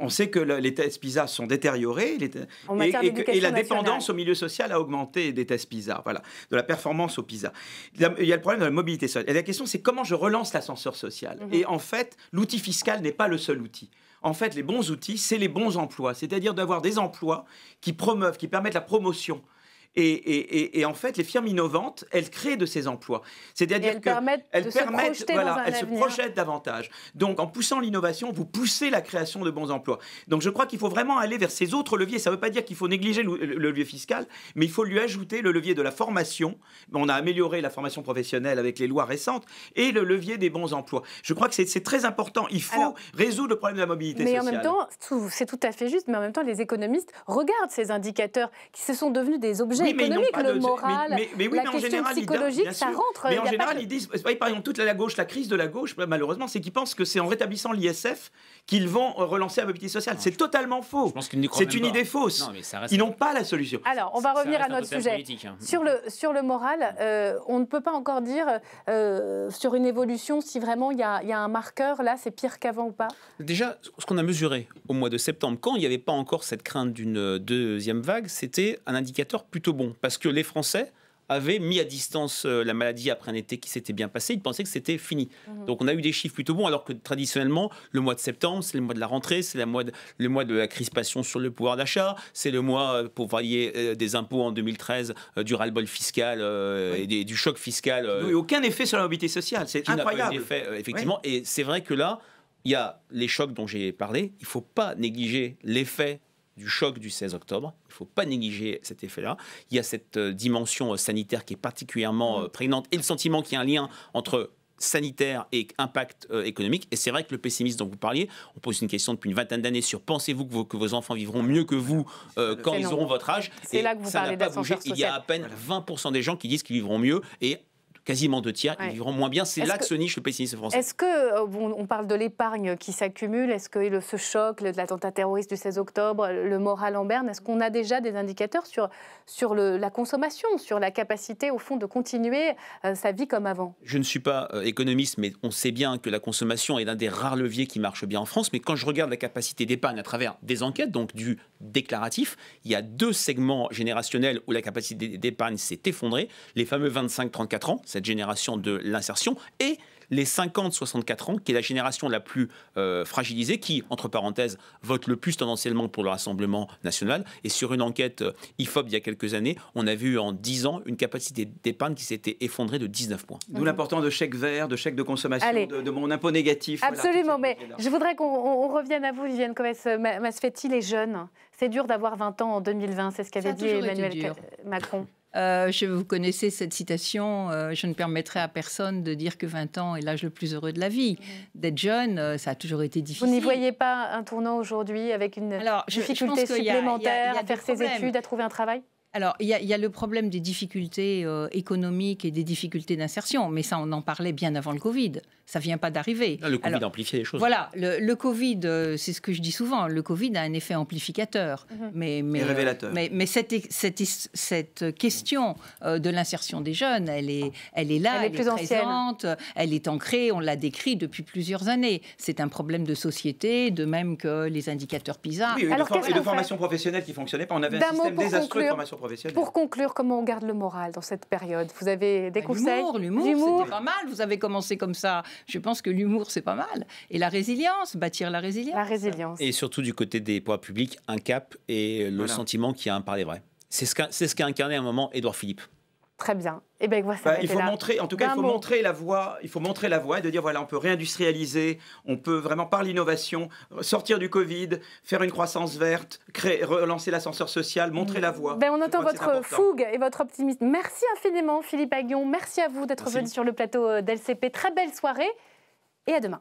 on sait que les tests PISA sont détériorés et la dépendance au milieu social a augmenté des tests PISA, voilà, de la performance au PISA. Il y a le problème de la mobilité sociale. Et la question, c'est comment je relance l'ascenseur social. Et en fait, l'outil fiscal n'est pas le seul outil. En fait, les bons outils, c'est les bons emplois, c'est-à-dire d'avoir des emplois qui promeuvent, qui permettent la promotion. Et en fait, les firmes innovantes, elles créent de ces emplois. C'est-à-dire qu'elles se projettent davantage. Donc, en poussant l'innovation, vous poussez la création de bons emplois. Donc, je crois qu'il faut vraiment aller vers ces autres leviers. Ça ne veut pas dire qu'il faut négliger le levier fiscal, mais il faut lui ajouter le levier de la formation. On a amélioré la formation professionnelle avec les lois récentes et le levier des bons emplois. Je crois que c'est très important. Il faut résoudre le problème de la mobilité sociale. Mais en même temps, c'est tout à fait juste, mais en même temps, les économistes regardent ces indicateurs qui se sont devenus des objets économiques, le moral, la question psychologique, ça rentre. Mais en général, ils disent, par exemple, toute la gauche, la crise de la gauche, malheureusement, c'est qu'ils pensent que c'est en rétablissant l'ISF qu'ils vont relancer la mobilité sociale. C'est totalement faux. C'est une idée fausse. Ils n'ont pas la solution. Alors, on va revenir à notre sujet. Sur le moral, on ne peut pas encore dire sur une évolution si vraiment il y a un marqueur, là, c'est pire qu'avant ou pas. Déjà, ce qu'on a mesuré au mois de septembre, quand il n'y avait pas encore cette crainte d'une deuxième vague, c'était un indicateur plutôt bon, parce que les Français avaient mis à distance la maladie après un été qui s'était bien passé, ils pensaient que c'était fini. Donc on a eu des chiffres plutôt bons, alors que traditionnellement, le mois de septembre, c'est le mois de la rentrée, c'est le mois de la crispation sur le pouvoir d'achat, c'est le mois, pour varier des impôts en 2013, du ras-le-bol fiscal et du choc fiscal. Aucun effet sur la mobilité sociale, c'est incroyable. Effet, effectivement, et c'est vrai que là, il y a les chocs dont j'ai parlé, il ne faut pas négliger l'effet du choc du 16 octobre. Il ne faut pas négliger cet effet-là. Il y a cette dimension sanitaire qui est particulièrement prégnante et le sentiment qu'il y a un lien entre sanitaire et impact économique. Et c'est vrai que le pessimisme dont vous parliez, on pose une question depuis une vingtaine d'années sur pensez-vous que vos enfants vivront mieux que vous quand ils auront votre âge. C'est là que vous parlez d'ascenseur social. Il y a à peine 20% des gens qui disent qu'ils vivront mieux et quasiment 2 tiers, ils vivront moins bien. C'est là que se niche le pessimisme français. Est-ce que, on parle de l'épargne qui s'accumule, est-ce que ce choc, l'attentat terroriste du 16 octobre, le moral en berne, est-ce qu'on a déjà des indicateurs sur la consommation, sur la capacité, au fond, de continuer sa vie comme avant? Je ne suis pas économiste, mais on sait bien que la consommation est l'un des rares leviers qui marche bien en France. Mais quand je regarde la capacité d'épargne à travers des enquêtes, donc du déclaratif, il y a 2 segments générationnels où la capacité d'épargne s'est effondrée. Les fameux 25-34 ans, cette génération de l'insertion, et les 50-64 ans, qui est la génération la plus fragilisée, qui, entre parenthèses, vote le plus tendanciellement pour le Rassemblement national. Et sur une enquête IFOP il y a quelques années, on a vu en 10 ans une capacité d'épargne qui s'était effondrée de 19 points. D'où l'importance de chèques verts, de chèques de consommation, de mon impôt négatif. Absolument, voilà, mais je voudrais qu'on revienne à vous, Viviane Coves-Masfetti, les jeunes. C'est dur d'avoir 20 ans en 2020, c'est ce qu'avait dit Emmanuel Macron. Vous connaissez cette citation, je ne permettrai à personne de dire que 20 ans est l'âge le plus heureux de la vie. D'être jeune, ça a toujours été difficile. Vous n'y voyez pas un tournant aujourd'hui avec une difficulté supplémentaire à faire ses études, à trouver un travail? Alors, il y a le problème des difficultés économiques et des difficultés d'insertion, mais ça, on en parlait bien avant le Covid. Ça ne vient pas d'arriver. Le Covid a amplifié les choses. Voilà, le Covid, c'est ce que je dis souvent, le Covid a un effet amplificateur. Et révélateur. Mais cette question de l'insertion des jeunes, elle est là, elle est présente, elle est ancrée, on l'a décrit depuis plusieurs années. C'est un problème de société, de même que les indicateurs PISA. Oui, et de formation professionnelle qui ne fonctionnait pas. On avait un système désastreux de formation professionnelle. Pour conclure, comment on garde le moral dans cette période? Vous avez des conseils? L'humour, c'était pas mal. Vous avez commencé comme ça. Je pense que l'humour, c'est pas mal. Et la résilience, bâtir la résilience. La résilience. Et surtout du côté des pouvoirs publics, un cap et le sentiment qu'il y a un parler vrai. C'est ce qu'a incarné à un moment Édouard Philippe. Très bien. Eh bien, il faut montrer, en tout cas, il faut montrer la voie. Il faut montrer la voie et de dire voilà, on peut réindustrialiser, on peut vraiment par l'innovation sortir du Covid, faire une croissance verte, relancer l'ascenseur social, montrer la voie. On entend votre fougue et votre optimisme. Merci infiniment, Philippe Aghion. Merci à vous d'être venu sur le plateau d'LCP. Très belle soirée et à demain.